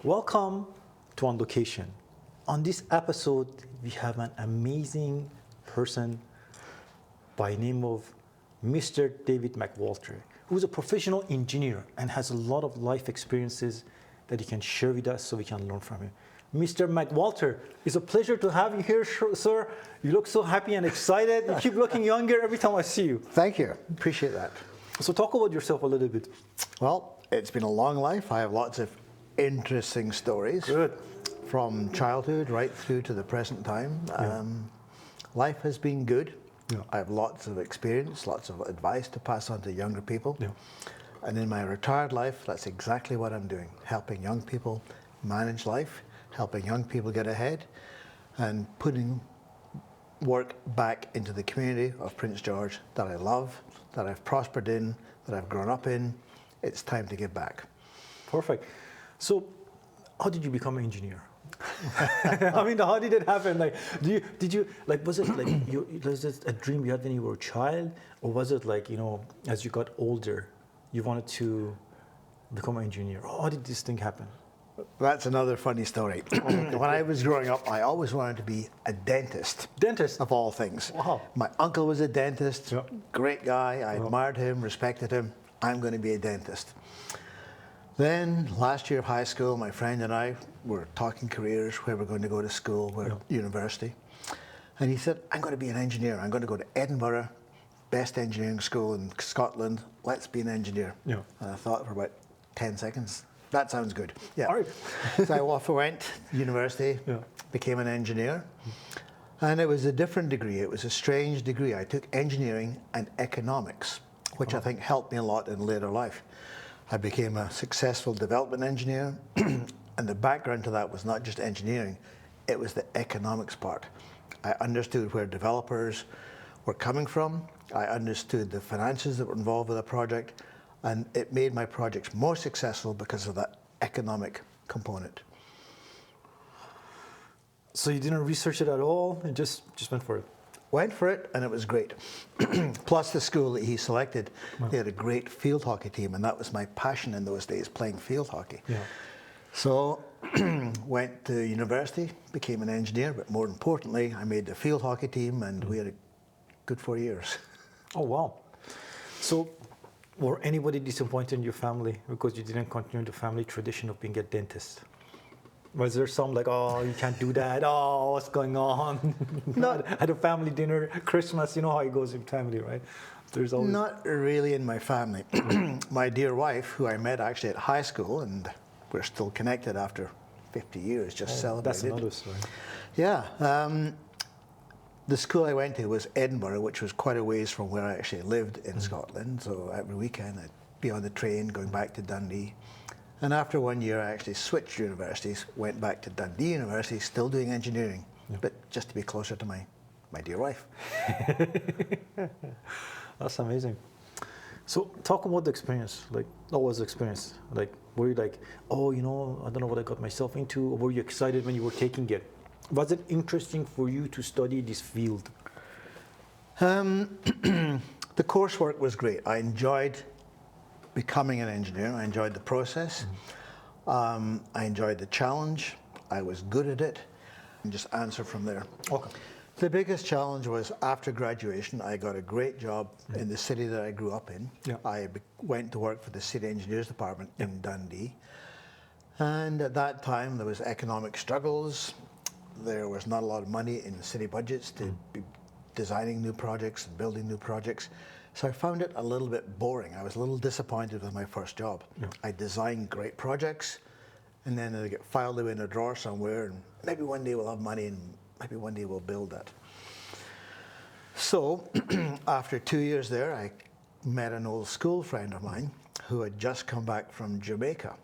Welcome to On Location. On this episode, we have an amazing person by name of Mr. David McWalter, who's a professional engineer and has a lot of life experiences that he can share with us so we can learn from him. Mr. McWalter, it's a pleasure to have you here, sir. You look so happy and excited. You keep looking younger every time I see you. Thank you. Appreciate that. So talk about yourself a little bit. Well, it's been a long life. I have lots of interesting stories. Good. From childhood right through to the present time. Life has been good. Yeah. I have lots of experience, lots of advice to pass on to younger people. Yeah. And in my retired life, that's exactly what I'm doing, helping young people manage life, helping young people get ahead, and putting work back into the community of Prince George that I love, that I've prospered in, that I've grown up in. It's time to give back. Perfect. So, how did you become an engineer? I mean, how did it happen? Like, was it like was it a dream you had when you were a child, or was it like, as you got older, you wanted to become an engineer? How did this thing happen? That's another funny story. When I was growing up, I always wanted to be a dentist. Dentist? Of all things. Wow. My uncle was a dentist, Yeah. great guy. I admired him, respected him. I'm going to be a dentist. Then, last year of high school, my friend and I were talking careers, where we're going to go to school, university. And he said, I'm going to be an engineer. I'm going to go to Edinborough, best engineering school in Scotland. Let's be an engineer. Yeah. And I thought for about 10 seconds, that sounds good. Yeah. All right. So I off went to university, became an engineer. And it was a different degree. It was a strange degree. I took engineering and economics, which I think helped me a lot in later life. I became a successful development engineer, and the background to that was not just engineering, it was the economics part. I understood where developers were coming from, I understood the finances that were involved with a project, and it made my projects more successful because of that economic component. So you didn't research it at all, and just went for it? Went for it, and it was great. Plus the school that he selected, they had a great field hockey team, and that was my passion in those days, playing field hockey. Yeah. So went to university, became an engineer, but more importantly, I made the field hockey team, and we had a good 4 years. Oh, wow. So were anybody disappointed in your family because you didn't continue the family tradition of being a dentist? Was there some like, oh, you can't do that, oh, what's going on? Not at a family dinner, Christmas, you know how it goes in family, right? There's always... Not really in my family. My dear wife, who I met actually at high school, and we're still connected after 50 years, just celebrated. That's another story. Yeah. The school I went to was Edinburgh, which was quite a ways from where I actually lived in Scotland. So every weekend I'd be on the train going back to Dundee. And after 1 year, I actually switched universities, went back to Dundee University, still doing engineering, but just to be closer to my dear wife. That's amazing. So talk about the experience. Like, what was the experience? Like, were you like, oh, I don't know what I got myself into? Or were you excited when you were taking it? Was it interesting for you to study this field? The coursework was great. I enjoyed becoming an engineer. I enjoyed the process. I enjoyed the challenge. I was good at it. And just answer from there. Okay. The biggest challenge was after graduation, I got a great job in the city that I grew up in. Yeah. I went to work for the city engineers department in Dundee. And at that time, there was economic struggles. There was not a lot of money in the city budgets to be designing new projects and building new projects. So I found it a little bit boring. I was a little disappointed with my first job. Yeah. I designed great projects, and then they get filed away in a drawer somewhere, and maybe one day we'll have money, and maybe one day we'll build that. So after 2 years there, I met an old school friend of mine who had just come back from Jamaica.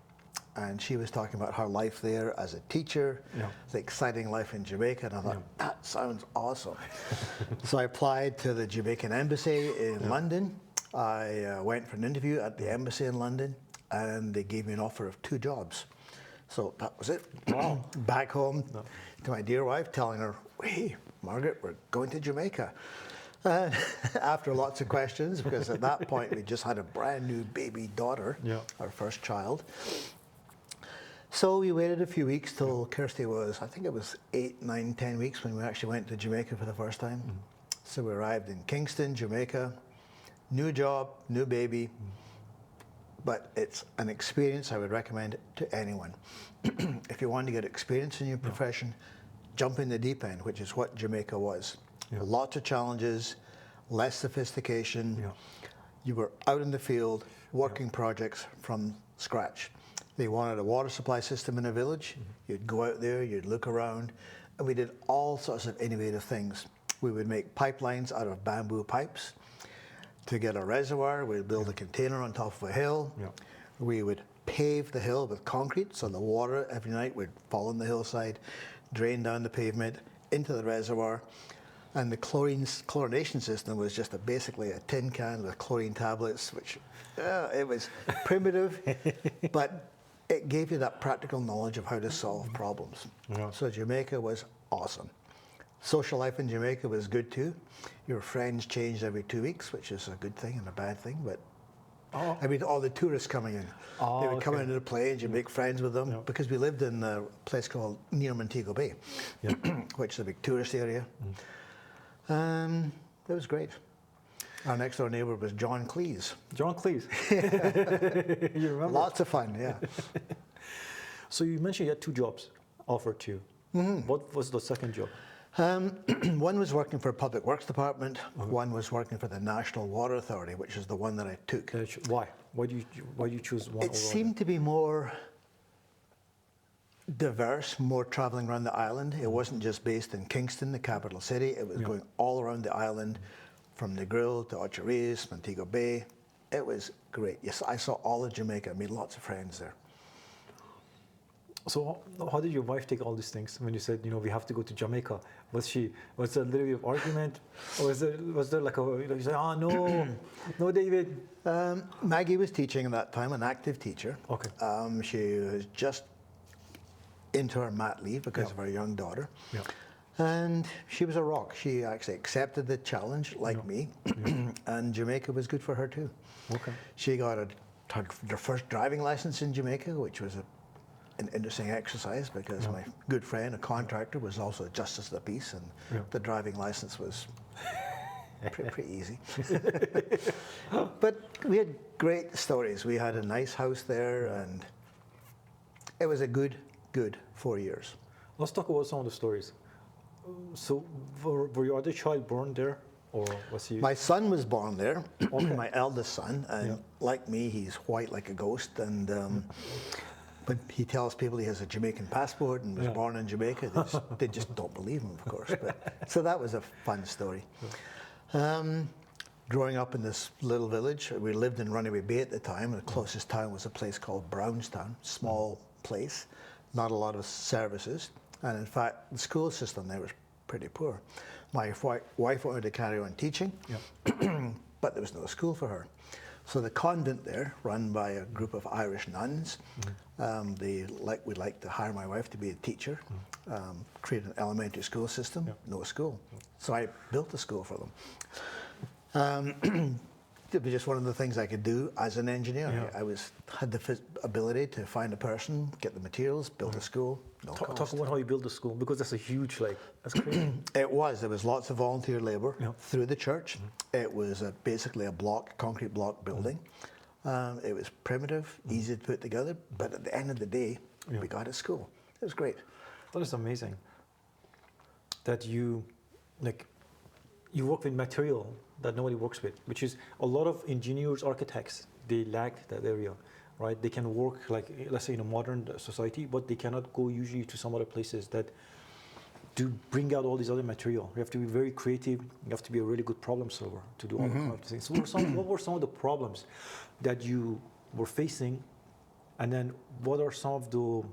And she was talking about her life there as a teacher, the exciting life in Jamaica, and I thought, that sounds awesome. So I applied to the Jamaican embassy in London. I went for an interview at the embassy in London, and they gave me an offer of 2 jobs. So that was it. Wow. Back home to my dear wife, telling her, hey, Margaret, we're going to Jamaica. After lots of questions, because at that point we just had a brand new baby daughter, our first child. So we waited a few weeks till Kirsty was, I think it was 8, 9, 10 weeks when we actually went to Jamaica for the first time. So we arrived in Kingston, Jamaica, new job, new baby, but it's an experience I would recommend to anyone. If you want to get experience in your profession, jump in the deep end, which is what Jamaica was. Lots of challenges, less sophistication. You were out in the field, working projects from scratch. They wanted a water supply system in a village. You'd go out there, you'd look around, and we did all sorts of innovative things. We would make pipelines out of bamboo pipes. To get a reservoir, we'd build a container on top of a hill. We would pave the hill with concrete, so the water every night would fall on the hillside, drain down the pavement into the reservoir. And the chlorination system was just basically a tin can with chlorine tablets, which it was primitive, but it gave you that practical knowledge of how to solve problems. So Jamaica was awesome. Social life in Jamaica was good too. Your friends changed every 2 weeks, which is a good thing and a bad thing, but I mean, all the tourists coming in. They would come into the planes, you make friends with them, because we lived in a place called near Montego Bay, which is a big tourist area. It was great. Our next door neighbour was John Cleese. John Cleese. You remember? Lots of fun, yeah. So you mentioned you had 2 jobs offered to you. What was the second job? One was working for a public works department. One was working for the National Water Authority, which is the one that I took. Why? Why do you choose one? It seemed to be more diverse, more travelling around the island. It wasn't just based in Kingston, the capital city. It was going all around the island, from Negril to Ocho Rios, Montego Bay. It was great. Yes, I saw all of Jamaica. I made lots of friends there. So how did your wife take all these things when you said, we have to go to Jamaica? Was there a little bit of argument? Or was there like you said, no, David? Maggie was teaching at that time, an active teacher. Okay. She was just into her mat leave because of her young daughter. And she was a rock. She actually accepted the challenge like me. And Jamaica was good for her too. Okay. She got her first driving license in Jamaica, which was an interesting exercise because my good friend, a contractor, was also a justice of the peace, and the driving license was pretty easy. But we had great stories. We had a nice house there, and it was a good 4 years. Let's talk about some of the stories. So were your other child born there, or was he? My son was born there, my eldest son, and like me, he's white like a ghost, and but he tells people he has a Jamaican passport and was born in Jamaica. They just don't believe him, of course. So that was a fun story. Growing up in this little village, we lived in Runaway Bay at the time, and the closest town was a place called Brownstown, small place, not a lot of services. And in fact, the school system there was pretty poor. My wife wanted to carry on teaching, but there was no school for her. So the convent there, run by a group of Irish nuns, we'd like to hire my wife to be a teacher, create an elementary school system, no school. So I built a school for them. It was just one of the things I could do as an engineer. I had the ability to find a person, get the materials, build a school. Talk about how you built the school, because that's a huge, that's crazy. There was lots of volunteer labor through the church. It was basically a concrete block building. It was primitive, easy to put together, but at the end of the day, we got a school. It was great. That is amazing. That you work with material that nobody works with, which is a lot of engineers, architects, they lack that area, right? They can work let's say in a modern society, but they cannot go usually to some other places that do bring out all these other material. You have to be very creative. You have to be a really good problem solver to do all the kind of things. So what were some of the problems that you were facing, and then what are some of the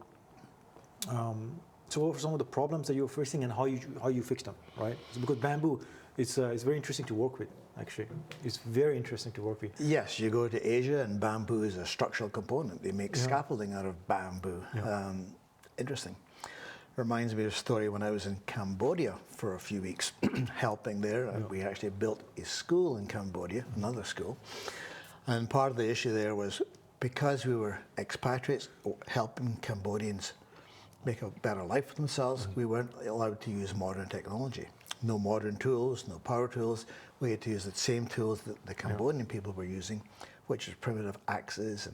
what were some of the problems that you were facing, and how you fixed them, right? So because bamboo, it's very interesting to work with. Actually, it's very interesting to work with. Yes, you go to Asia, and bamboo is a structural component. They make scaffolding out of bamboo. Interesting. Reminds me of a story when I was in Cambodia for a few weeks, helping there. We actually built a school in Cambodia, another school. And part of the issue there was because we were expatriates helping Cambodians make a better life for themselves, we weren't allowed to use modern technology. No modern tools, no power tools. We had to use the same tools that the Cambodian people were using, which is primitive axes.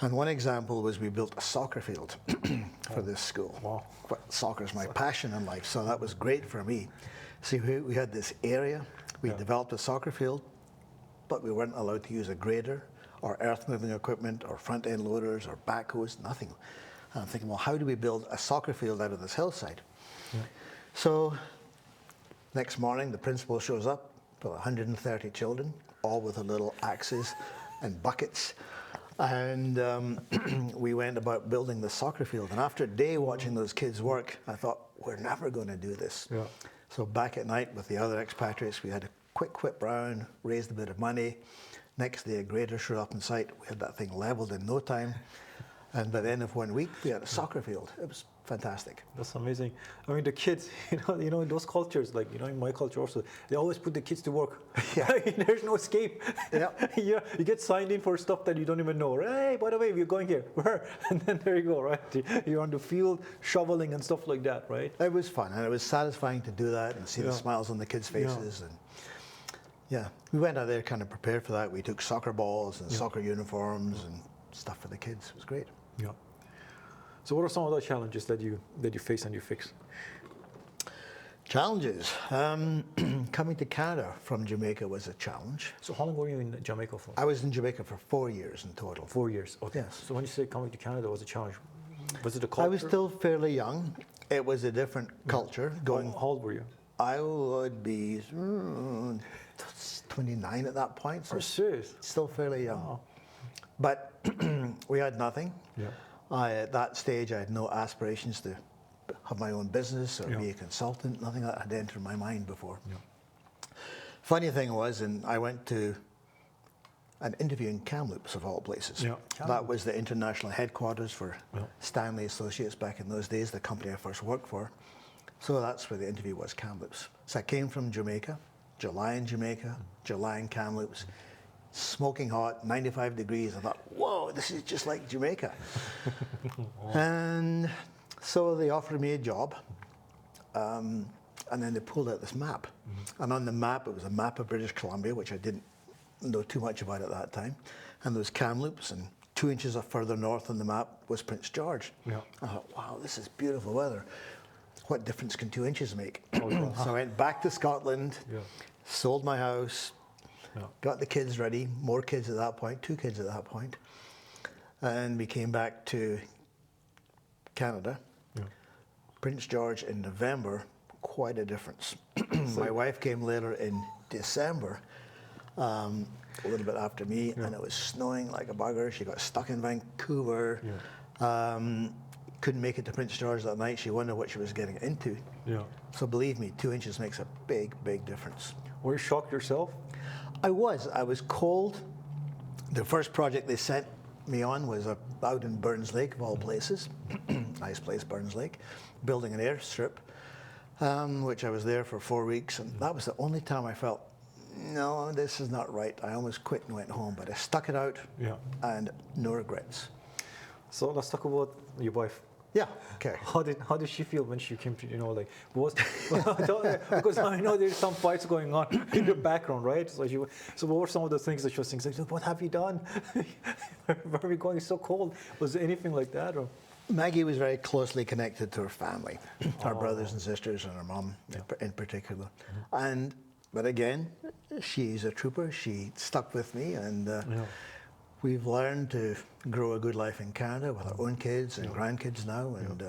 And one example was we built a soccer field for this school. Wow. Soccer is my passion in life, so that was great for me. See, we had this area, we developed a soccer field, but we weren't allowed to use a grader or earth-moving equipment or front-end loaders or backhoes, nothing. And I'm thinking, well, how do we build a soccer field out of this hillside? So next morning, the principal shows up with 130 children, all with their little axes and buckets. And we went about building the soccer field. And after a day watching those kids work, I thought, we're never going to do this. So back at night with the other expatriates, we had a quick whip round, raised a bit of money. Next day, a grader showed up on site. We had that thing leveled in no time. And by the end of 1 week, we had a soccer field. It was fantastic. That's amazing. I mean, the kids, in those cultures, like, in my culture also, they always put the kids to work. There's no escape. You get signed in for stuff that you don't even know. Hey, by the way, we're going here. Where? And then there you go, right? You're on the field shoveling and stuff like that, right? It was fun, and it was satisfying to do that and see the smiles on the kids' faces. And we went out there kind of prepared for that. We took soccer balls and soccer uniforms and stuff for the kids. It was great. Yeah. So what are some of the challenges that you face and you fix? Challenges. Coming to Canada from Jamaica was a challenge. So how long were you in Jamaica for? I was in Jamaica for 4 years in total. 4 years. Okay. Yes. So when you say coming to Canada was a challenge, was it a culture? I was still fairly young. It was a different culture. How old were you? I would be 29 at that point. So serious? Still fairly young. Wow. But we had nothing. Yeah. At that stage, I had no aspirations to have my own business or be a consultant. Nothing that had entered my mind before. Funny thing was, and I went to an interview in Kamloops, of all places. That was the international headquarters for Stanley Associates back in those days, the company I first worked for. So that's where the interview was, Kamloops. So I came from Jamaica, July in Jamaica, July in Kamloops. Smoking hot, 95 degrees. I thought, whoa, this is just like Jamaica. And so they offered me a job. And then they pulled out this map. And on the map, it was a map of British Columbia, which I didn't know too much about at that time. And there was Kamloops, and 2 inches further north on the map was Prince George. I thought, wow, this is beautiful weather. What difference can 2 inches make? So I went back to Scotland, sold my house, got the kids ready, more kids at that point, 2 kids at that point, and we came back to Canada. Prince George in November, quite a difference. My wife came later in December, a little bit after me, and it was snowing like a bugger. She got stuck in Vancouver, couldn't make it to Prince George that night. She wondered what she was getting into. So believe me, 2 inches makes a big, big difference. Were you shocked yourself? I was cold. The first project they sent me on was out in Burns Lake, of all places. Nice place, Burns Lake, building an airstrip, which I was there for 4 weeks. And that was the only time I felt, no, this is not right. I almost quit and went home, but I stuck it out and no regrets. So let's talk about your wife. Yeah. Okay. How did she feel when she came to because I know there's some fights going on in the background, right? So what were some of the things that she was saying? What have you done? Where are we going? It's so cold. Was there anything like that? Or? Maggie was very closely connected to her family, her brothers and sisters, and her mom in particular. But again, she's a trooper. She stuck with me, and we've learned to grow a good life in Canada with our own kids and grandkids now, and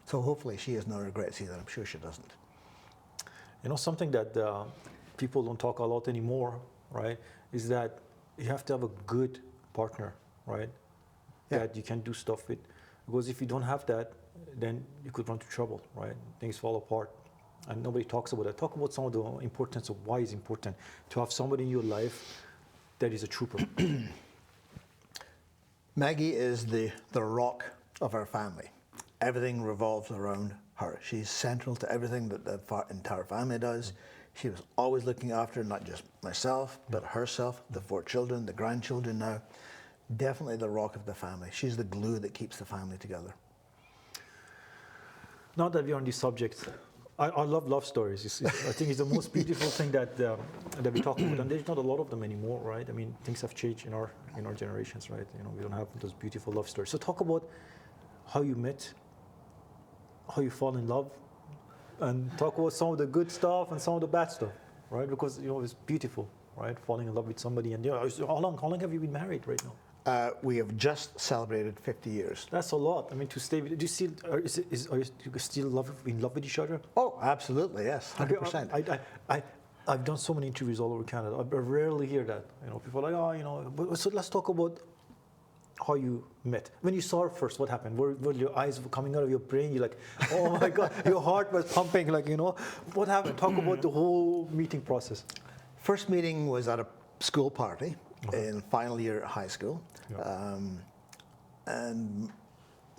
so hopefully she has no regrets either. I'm sure she doesn't. Something that people don't talk a lot anymore, right, is that you have to have a good partner, right, that you can do stuff with. Because if you don't have that, then you could run into trouble, right? Things fall apart. And nobody talks about that. Talk about some of the importance of why it's important to have somebody in your life that is a trooper. Maggie is the rock of our family. Everything revolves around her. She's central to everything that the entire family does. She was always looking after not just myself, but herself, the 4 children, the grandchildren now. definitely the rock of the family. She's the glue that keeps the family together. Now that we're on this subject, I love love stories. I think it's the most beautiful thing that we talk about, and there's not a lot of them anymore, right? I mean, things have changed in our generations, right? You know, we don't have those beautiful love stories. So talk about how you met, how you fall in love, and talk about some of the good stuff and some of the bad stuff, right? Because you know it's beautiful, right? Falling in love with somebody, and how long have you been married right now? We have just celebrated 50 years. That's a lot. I mean, to stay with, do you still, are you still in love with each other? Oh, absolutely, yes, 100%. I've done so many interviews all over Canada. I rarely hear that. You know, people are like, oh, you know. But, so let's talk about how you met. When you saw her first, what happened? Were your eyes coming out of your brain? You're like, oh my God, your heart was pumping. Like, you know, what happened? Talk about the whole meeting process. First meeting was at a school party in final year at high school. Yeah. And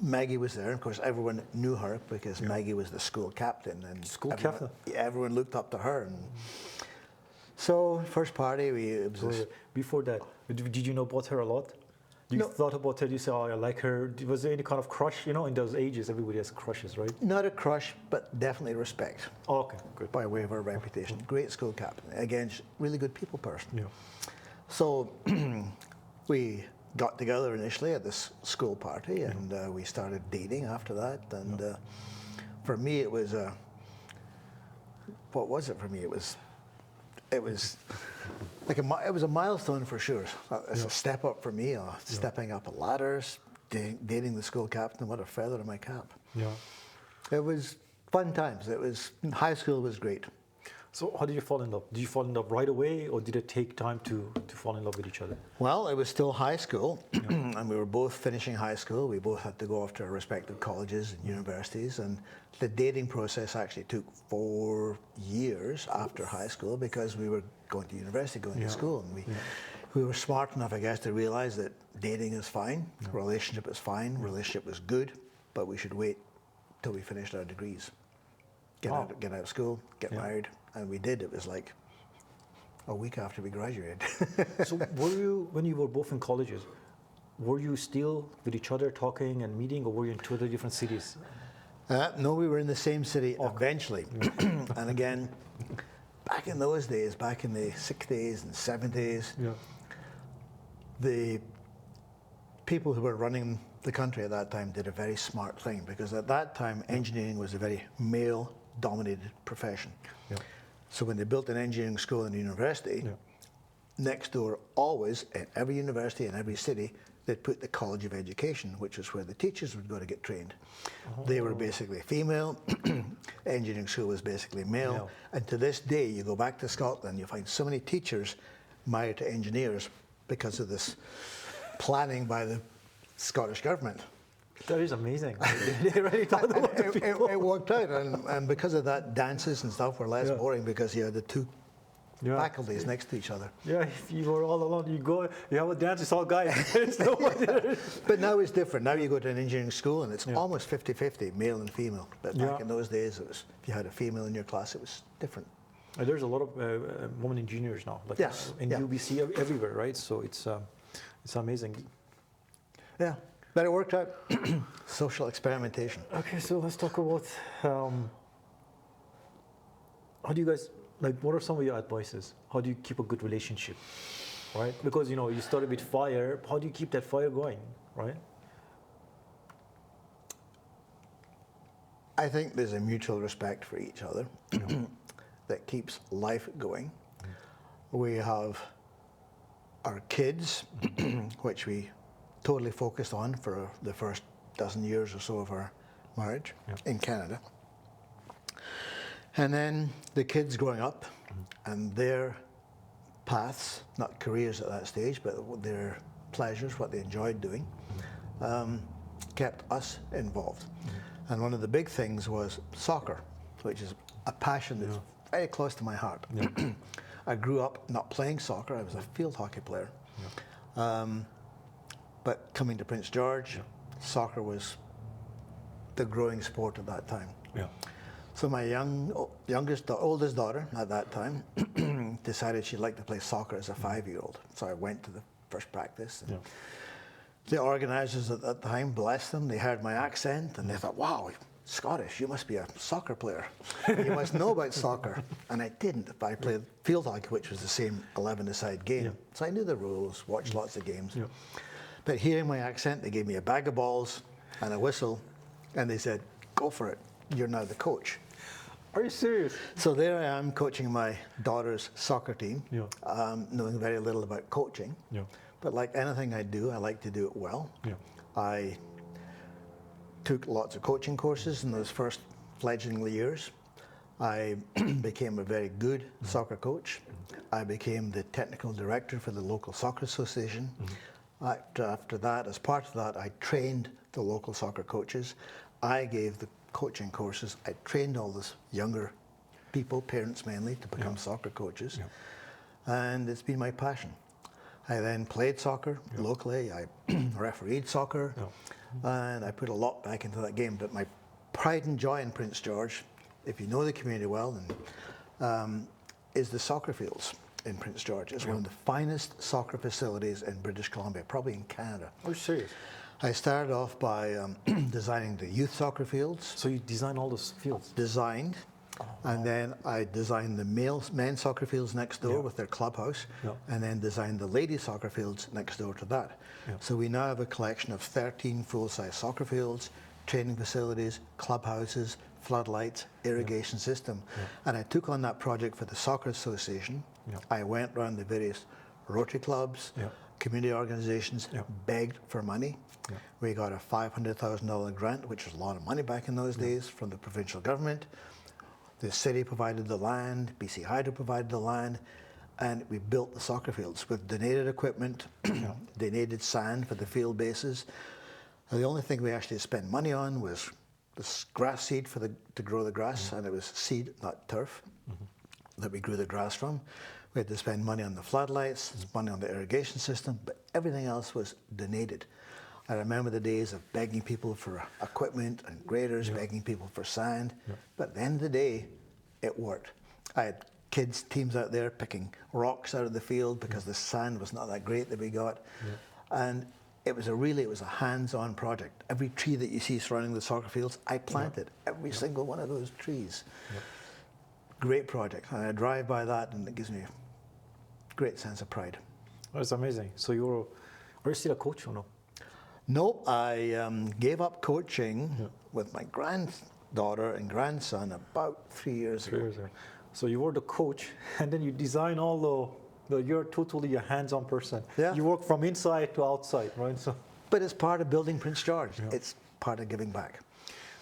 Maggie was there. Of course, everyone knew her because Maggie was the school captain. And Captain? Everyone looked up to her. And so, first party, Before that, did you know about her a lot? You thought about her, you say, oh, I like her. Was there any kind of crush? You know, in those ages, everybody has crushes, right? Not a crush, but definitely respect. Oh, okay, good. By way of her reputation. Great school captain. Again, really good people person. Yeah. So we got together initially at this school party, and we started dating after that. And for me, it was what was it for me? It was like it was a milestone for sure. It's a step up for me, stepping up ladders, dating the school captain. What a feather in my cap. Yeah. It was fun times. High school was great. So how did you fall in love? Did you fall in love right away, or did it take time to fall in love with each other? Well, it was still high school, and we were both finishing high school. We both had to go off to our respective colleges and universities, and the dating process actually took 4 years after high school because we were going to university, going to school, and we were smart enough, I guess, to realize that dating is fine, relationship is fine, relationship was good, but we should wait till we finished our degrees. Get out of school, get married. And we did. It was like a week after we graduated. So when you were both in colleges, were you still with each other talking and meeting, or were you in 2 other different cities? No, we were in the same city eventually. And again, back in those days, back in the 60s and 70s, the people who were running the country at that time did a very smart thing, because at that time, engineering was a very male-dominated profession. Yeah. So when they built an engineering school and a university, next door always, at every university in every city, they'd put the College of Education, which is where the teachers would go to get trained. They were basically female, engineering school was basically male, and to this day, you go back to Scotland, you find so many teachers married to engineers because of this planning by the Scottish government. That is amazing. They really thought about the people. It worked out, and because of that, dances and stuff were less boring because you had the two faculties next to each other. Yeah, if you were all alone, you have a dance, it's all guys. But now it's different. Now you go to an engineering school and it's almost 50-50, male and female. But back in those days, it was, if you had a female in your class, it was different. There's a lot of women engineers now. Like in UBC everywhere, right? So it's amazing. Yeah. But it worked out. Social experimentation. Okay, so let's talk about how do you guys, like, what are some of your advices? How do you keep a good relationship, right? Because, you know, you started with fire. How do you keep that fire going, right? I think there's a mutual respect for each other that keeps life going. We have our kids, which we totally focused on for the first dozen years or so of our marriage in Canada. And then the kids growing up and their paths, not careers at that stage, but their pleasures, what they enjoyed doing, kept us involved. And one of the big things was soccer, which is a passion that's very close to my heart. I grew up not playing soccer, I was a field hockey player. But coming to Prince George, soccer was the growing sport at that time. So my oldest daughter at that time decided she'd like to play soccer as a 5-year-old. So I went to the first practice. The organisers at that time, bless them, they heard my accent and they thought, wow, Scottish, you must be a soccer player. You must know about soccer. And I didn't. I played field hockey, which was the same 11-a-side game. So I knew the rules, watched lots of games. But hearing my accent, they gave me a bag of balls and a whistle, and they said, go for it. You're now the coach. Are you serious? So there I am coaching my daughter's soccer team, knowing very little about coaching. But like anything I do, I like to do it well. I took lots of coaching courses in those first fledgling years. I became a very good soccer coach. I became the technical director for the local soccer association. After that, as part of that, I trained the local soccer coaches. I gave the coaching courses. I trained all those younger people, parents mainly, to become soccer coaches. And it's been my passion. I then played soccer locally. I refereed soccer. And I put a lot back into that game. But my pride and joy in Prince George, if you know the community well, is the soccer fields in Prince George. It's one of the finest soccer facilities in British Columbia, probably in Canada. Are you serious? I started off by designing the youth soccer fields. So you design all those fields? Designed. And then I designed the men's soccer fields next door with their clubhouse, and then designed the ladies' soccer fields next door to that. So we now have a collection of 13 full-size soccer fields, training facilities, clubhouses, floodlights, irrigation system. And I took on that project for the Soccer Association. I went around the various Rotary clubs, community organizations, begged for money. We got a $500,000 grant, which was a lot of money back in those days, from the provincial government. The city provided the land, BC Hydro provided the land, and we built the soccer fields with donated equipment, donated sand for the field bases. And the only thing we actually spent money on was this grass seed to grow the grass, and it was seed, not turf, that we grew the grass from. We had to spend money on the floodlights, money on the irrigation system, but everything else was donated. I remember the days of begging people for equipment and graders, begging people for sand. But at the end of the day, it worked. I had kids, teams out there picking rocks out of the field because the sand was not that great that we got. And it was a hands-on project. Every tree that you see surrounding the soccer fields, I planted every single one of those trees. Great project. And I drive by that and it gives me a great sense of pride. That's amazing. So are you still a coach or no? No, I gave up coaching with my granddaughter and grandson about 3 years ago. So you were the coach, and then you design all you're totally a hands-on person. You work from inside to outside, right? So, but it's part of building Prince George. It's part of giving back.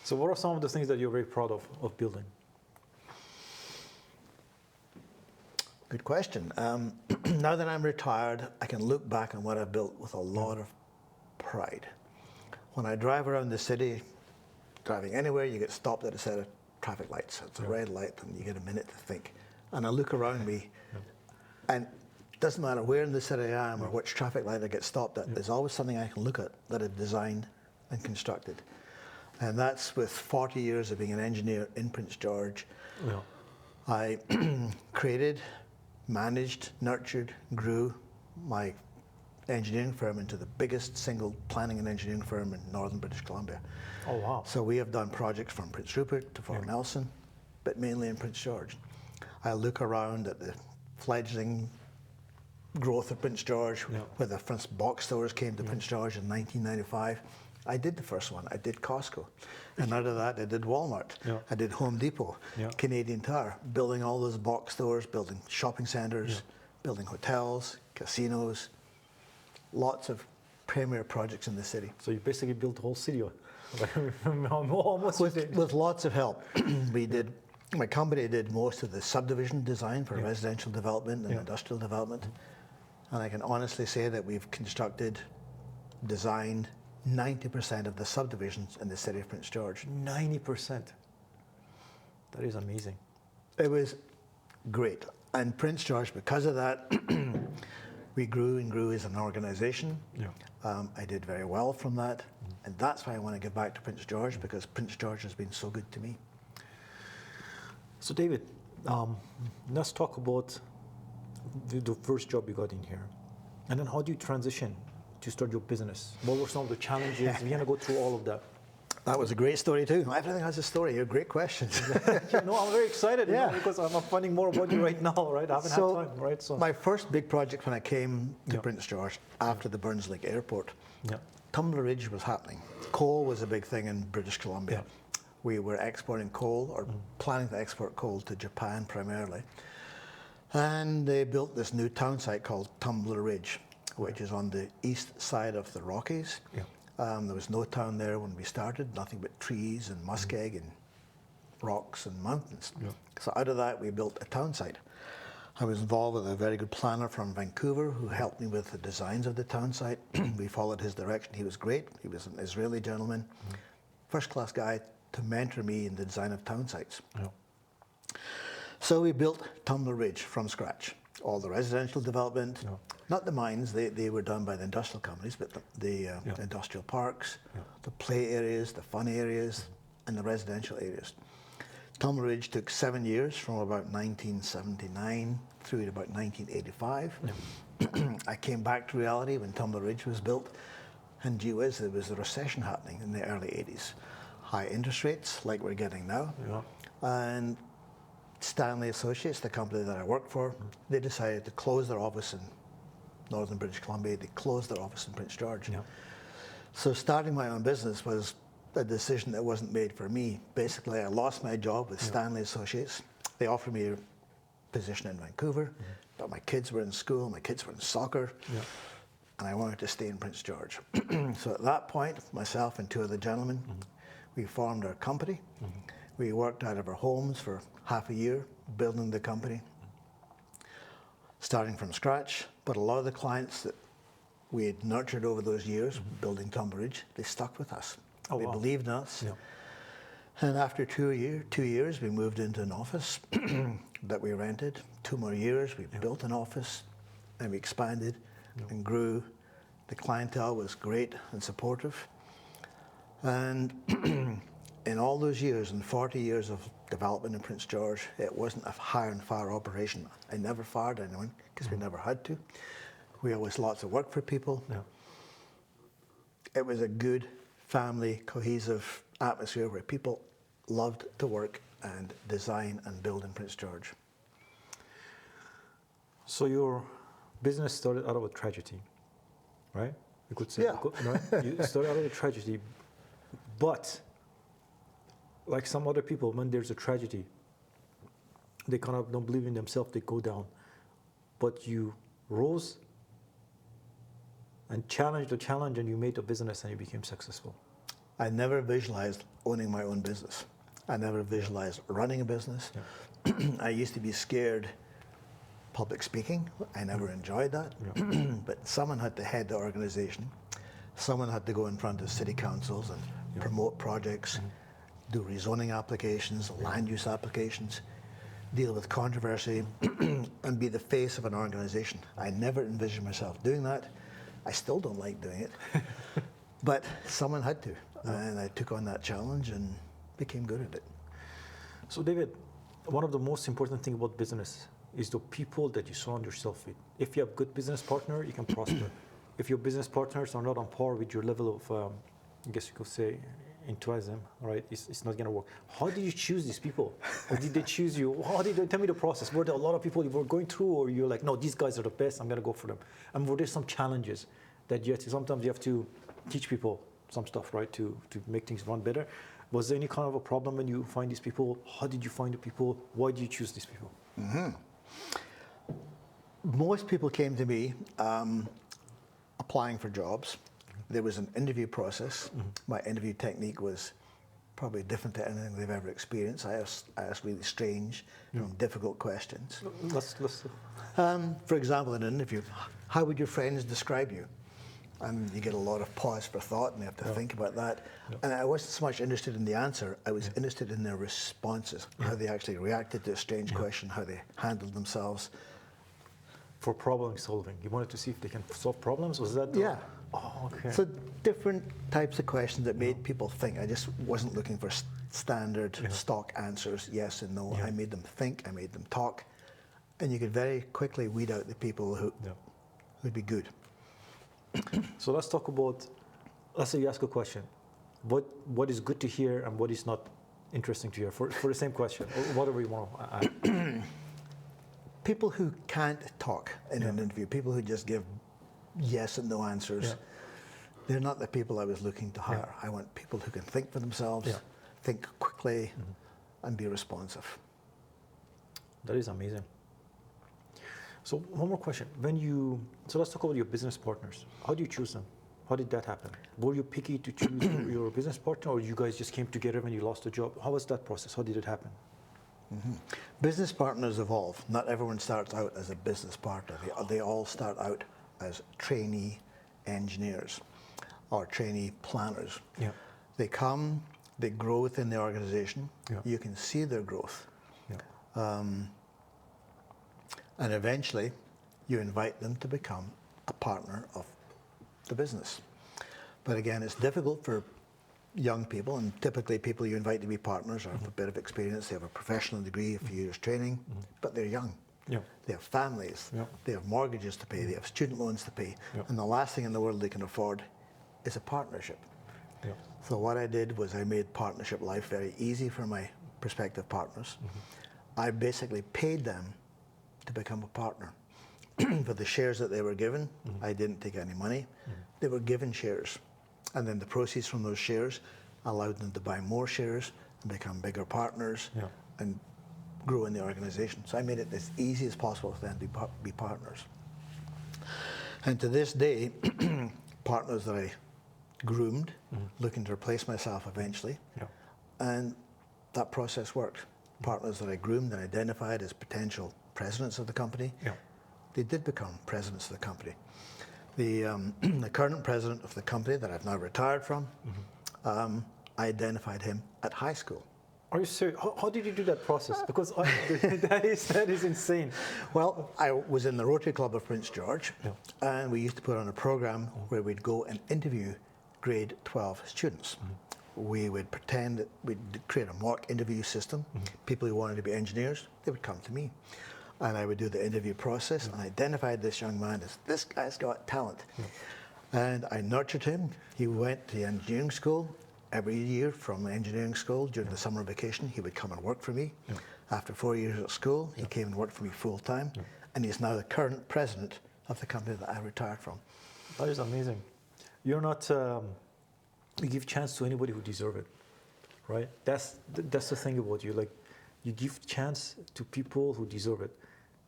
So what are some of the things that you're very proud of building? Good question. Now that I'm retired, I can look back on what I've built with a lot of pride. When I drive around the city, driving anywhere, you get stopped at a set of traffic lights. It's a red light and you get a minute to think. And I look around me and it doesn't matter where in the city I am or which traffic light I get stopped at, there's always something I can look at that I've designed and constructed. And that's with 40 years of being an engineer in Prince George. I created, managed, nurtured, grew my engineering firm into the biggest single planning and engineering firm in northern British Columbia. Oh, wow. So we have done projects from Prince Rupert to Fort Nelson, but mainly in Prince George. I look around at the fledgling growth of Prince George, where the first box stores came to Prince George in 1995. I did the first one. I did Costco. And out of that, I did Walmart. I did Home Depot, Canadian Tire, building all those box stores, building shopping centers, building hotels, casinos, lots of premier projects in the city. So you basically built the whole city. Almost with lots of help. My company did most of the subdivision design for residential development and industrial development. And I can honestly say that we've constructed, designed 90% of the subdivisions in the city of Prince George. 90%. That is amazing. It was great. And Prince George, because of that, we grew and grew as an organization. I did very well from that. And that's why I want to give back to Prince George, because Prince George has been so good to me. So David, let's talk about the first job you got in here. And then how do you transition to start your business? What were some of the challenges? We're going to go through all of that. That was a great story too. Everything has a story. You're great questions. No, I'm very excited because I'm finding more about you right now, right? I haven't had time, right? So my first big project when I came to Prince George after the Burns Lake Airport, Tumbler Ridge was happening. Coal was a big thing in British Columbia. We were exporting coal or planning to export coal to Japan primarily. And they built this new town site called Tumbler Ridge, which is on the east side of the Rockies. There was no town there when we started, nothing but trees and muskeg and rocks and mountains. So out of that, we built a town site. I was involved with a very good planner from Vancouver who helped me with the designs of the town site. We followed his direction. He was great. He was an Israeli gentleman, first-class guy to mentor me in the design of town sites. So we built Tumbler Ridge from scratch. All the residential development, not the mines, they were done by the industrial companies, but the industrial parks, the play areas, the fun areas, and the residential areas. Tumbler Ridge took 7 years from about 1979 through to about 1985. I came back to reality when Tumbler Ridge was built, and gee whiz, there was a recession happening in the early 80s. High interest rates, like we're getting now, and Stanley Associates, the company that I worked for, they decided to close their office in northern British Columbia. They closed their office in Prince George. So starting my own business was a decision that wasn't made for me. Basically, I lost my job with Stanley Associates. They offered me a position in Vancouver, but my kids were in school, my kids were in soccer, and I wanted to stay in Prince George. So at that point, myself and two other gentlemen, we formed our company. We worked out of our homes for half a year, building the company, starting from scratch. But a lot of the clients that we had nurtured over those years, building Tumbler Ridge, they stuck with us. They believed in us. And after 2 years, we moved into an office that we rented. 2 more years, we built an office, and we expanded and grew. The clientele was great and supportive. And in all those years, in 40 years of development in Prince George, it wasn't a hire and fire operation. I never fired anyone because we never had to. We always lots of work for people. It was a good family, cohesive atmosphere where people loved to work and design and build in Prince George. So your business started out of a tragedy, right? You could say, right? You started out of a tragedy, but like some other people, when there's a tragedy, they kind of don't believe in themselves, they go down. But you rose and challenged the challenge, and you made a business and you became successful. I never visualized owning my own business. I never visualized running a business. I used to be scared public speaking. I never enjoyed that. But someone had to head the organization. Someone had to go in front of city councils and promote projects, do rezoning applications, land use applications, deal with controversy, and be the face of an organization. I never envisioned myself doing that. I still don't like doing it. But someone had to. And I took on that challenge and became good at it. So David, one of the most important things about business is the people that you surround yourself with. If you have a good business partner, you can prosper. If your business partners are not on par with your level of, I guess you could say, enthusiasm, right? It's not going to work. How did you choose these people? Or did they choose you? How did they tell me the process? Were there a lot of people you were going through, or you're like, no, these guys are the best, I'm going to go for them? And were there some challenges that sometimes you have to teach people some stuff, right, to make things run better? Was there any kind of a problem when you find these people? How did you find the people? Why did you choose these people? Most people came to me applying for jobs. There was an interview process. My interview technique was probably different to anything they've ever experienced. I asked really strange, difficult questions. For example, in an interview, how would your friends describe you? And you get a lot of pause for thought, and they have to think about that. And I wasn't so much interested in the answer. I was interested in their responses, how they actually reacted to a strange question, how they handled themselves. For problem solving, you wanted to see if they can solve problems? Was that? Oh, okay. So different types of questions that made people think. I just wasn't looking for standard stock answers, yes and no. I made them think, I made them talk. And you could very quickly weed out the people who'd be good. So let's talk about, let's say you ask a question. What is good to hear and what is not interesting to hear for the same question, or whatever you want to add. People who can't talk in an interview, people who just give yes and no answers, they're not the people I was looking to hire. I want people who can think for themselves, think quickly, and be responsive. That is amazing. So one more question. So let's talk about your business partners. How do you choose them? How did that happen? Were you picky to choose your business partner, or you guys just came together when you lost a job? How was that process? How did it happen? Business partners evolve. Not everyone starts out as a business partner. They all start out as trainee engineers or trainee planners. Yeah. They come, they grow within the organization. Yeah. You can see their growth. Yeah. And eventually, you invite them to become a partner of the business. But again, it's difficult for young people, and typically people you invite to be partners have a bit of experience, they have a professional degree, a few years training, but they're young. Yeah. They have families, they have mortgages to pay, they have student loans to pay, and the last thing in the world they can afford is a partnership. Yeah. So what I did was I made partnership life very easy for my prospective partners. I basically paid them to become a partner. For the shares that they were given, I didn't take any money. They were given shares. And then the proceeds from those shares allowed them to buy more shares and become bigger partners and grow in the organization. So I made it as easy as possible for them to be partners. And to this day, partners that I groomed, looking to replace myself eventually, and that process worked. Partners that I groomed and identified as potential presidents of the company, they did become presidents of the company. The current president of the company that I've now retired from, I identified him at high school. Are you serious? How did you do that process? Because that is insane. Well, I was in the Rotary Club of Prince George, and we used to put on a program where we'd go and interview grade 12 students. We would pretend that we'd create a mock interview system. People who wanted to be engineers, they would come to me. And I would do the interview process and identified this young man as, this guy's got talent. And I nurtured him. He went to engineering school. Every year from engineering school, during the summer vacation, he would come and work for me. After 4 years at school, he came and worked for me full time. And he's now the current president of the company that I retired from. That is amazing. You're not, you give chance to anybody who deserve it, right? That's the thing about you. Like, you give chance to people who deserve it.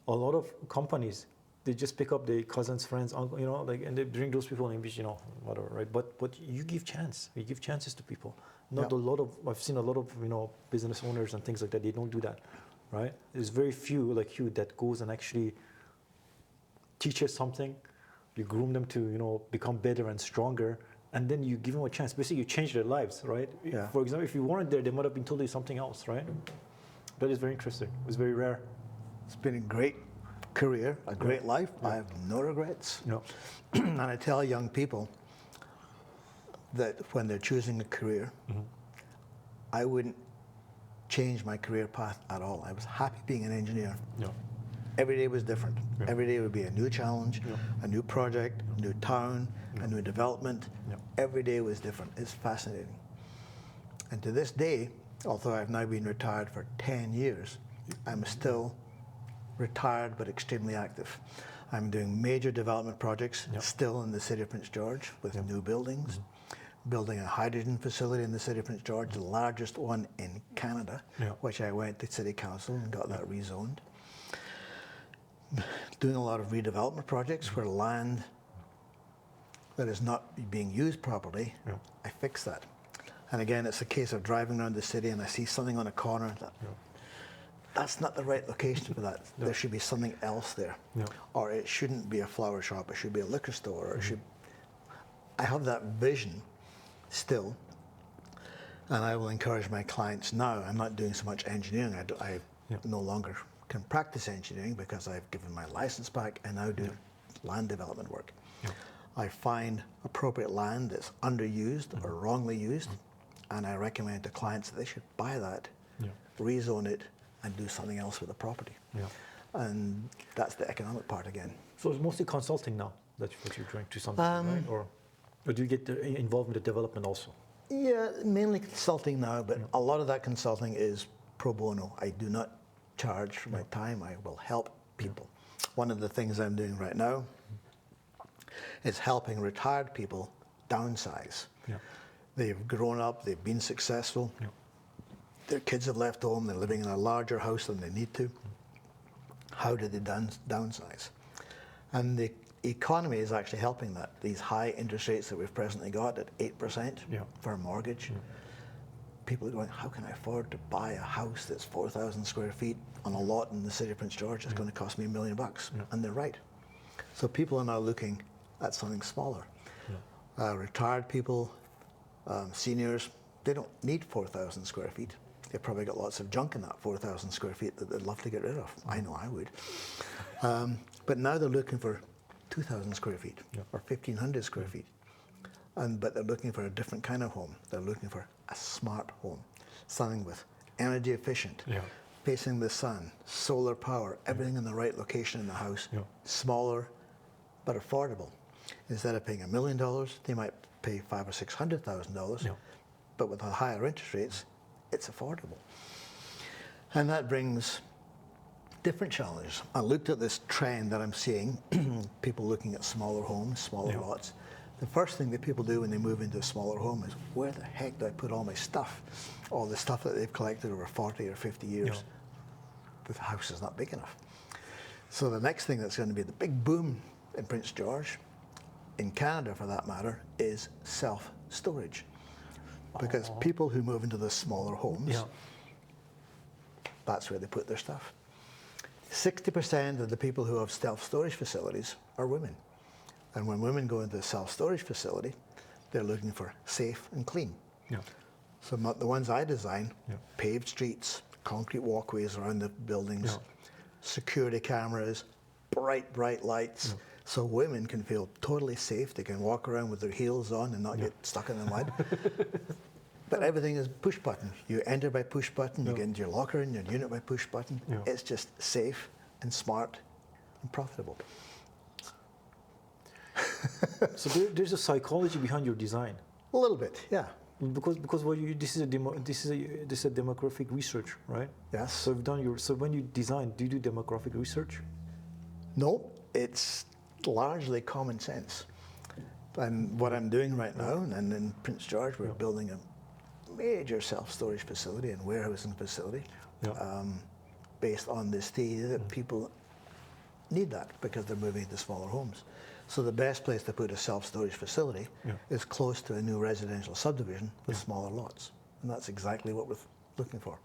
A lot of companies, they just pick up their cousins, friends, uncle, you know, like, and they bring those people in, you know, whatever, right? But you give chance. You give chances to people. Not a lot of. I've seen a lot of, you know, business owners and things like that. They don't do that, right? There's very few like you that goes and actually teaches something. You groom them to, you know, become better and stronger, and then you give them a chance. Basically, you change their lives, right? Yeah. For example, if you weren't there, they might have been totally something else, right? That is very interesting. It's very rare. It's been a great career, a great life. I have no regrets. No. And I tell young people that when they're choosing a career, I wouldn't change my career path at all. I was happy being an engineer. No. Every day was different. Every day would be a new challenge, a new project, a new town, a new development. Every day was different. It's fascinating. And to this day, although I've now been retired for 10 years, I'm still retired but extremely active. I'm doing major development projects still in the city of Prince George with new buildings, building a hydrogen facility in the city of Prince George, the largest one in Canada, which I went to city council and got that rezoned. Doing a lot of redevelopment projects where land that is not being used properly, I fix that. And again, it's a case of driving around the city and I see something on a corner that that's not the right location for that. There should be something else there. Or it shouldn't be a flower shop, it should be a liquor store. Or it should. I have that vision still, and I will encourage my clients now. I'm not doing so much engineering. I no longer can practice engineering because I've given my license back and now do land development work. I find appropriate land that's underused or wrongly used, and I recommend to clients that they should buy that, rezone it, and do something else with the property. And that's the economic part again. So it's mostly consulting now. That's what you're trying to something, right? Or do you get involved in the development also? Yeah, mainly consulting now, but a lot of that consulting is pro bono. I do not charge for my time. I will help people. One of the things I'm doing right now is helping retired people downsize. Yeah. They've grown up, they've been successful. Yeah. Their kids have left home, they're living in a larger house than they need to. How do they downsize? And the economy is actually helping that. These high interest rates that we've presently got at 8% for a mortgage. People are going, how can I afford to buy a house that's 4,000 square feet on a lot in the city of Prince George? It's going to cost me $1 million. And they're right. So people are now looking at something smaller. Retired people, seniors, they don't need 4,000 square feet. They've probably got lots of junk in that 4,000 square feet that they'd love to get rid of. I know I would. But now they're looking for 2,000 square feet or 1,500 square feet. But they're looking for a different kind of home. They're looking for a smart home, something with energy efficient, facing the sun, solar power, everything in the right location in the house, smaller but affordable. Instead of paying $1 million, they might pay $500,000 or $600,000. But with the higher interest rates, it's affordable. And that brings different challenges. I looked at this trend that I'm seeing, people looking at smaller homes, smaller lots. The first thing that people do when they move into a smaller home is, where the heck do I put all my stuff? All the stuff that they've collected over 40 or 50 years. The house is not big enough. So the next thing that's going to be the big boom in Prince George, in Canada for that matter, is self-storage. Because people who move into the smaller homes, that's where they put their stuff. 60% of the people who have self-storage facilities are women. And when women go into a self-storage facility, they're looking for safe and clean. So the ones I design, paved streets, concrete walkways around the buildings, security cameras, bright lights, so women can feel totally safe. They can walk around with their heels on and not get stuck in the mud. But everything is push button. You enter by push button, you get into your locker in your unit by push button. It's just safe and smart and profitable. So there's a psychology behind your design. A little bit, yeah. Because what this is a demographic research, right? Yes. So when you design, do you do demographic research? No, it's largely common sense. And what I'm doing right now, and in Prince George, we're building a major self-storage facility and warehousing facility based on this theory that people need that because they're moving into smaller homes. So the best place to put a self-storage facility is close to a new residential subdivision with smaller lots. And that's exactly what we're looking for.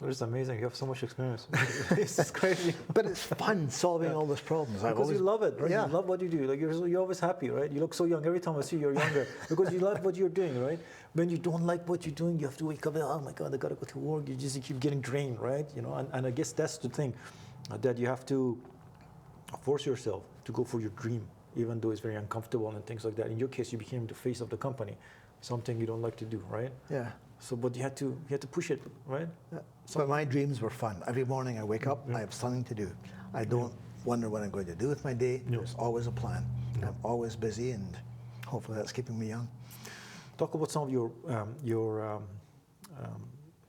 It's amazing. You have so much experience. It's crazy. But it's fun solving all those problems. Because you love it, right? You love what you do. Like you're always happy, right? You look so young. Every time I see you, you're younger because you love what you're doing, right? When you don't like what you're doing, you have to wake up and, oh my God, I gotta go to work. You just keep getting drained, right? You know, and I guess that's the thing, that you have to force yourself to go for your dream, even though it's very uncomfortable and things like that. In your case, you became the face of the company, something you don't like to do, right? Yeah. So, but you had to push it, right? Yeah. But my dreams were fun. Every morning I wake up, I have something to do. I don't wonder what I'm going to do with my day. There's always a plan. I'm always busy, and hopefully that's keeping me young. Talk about some of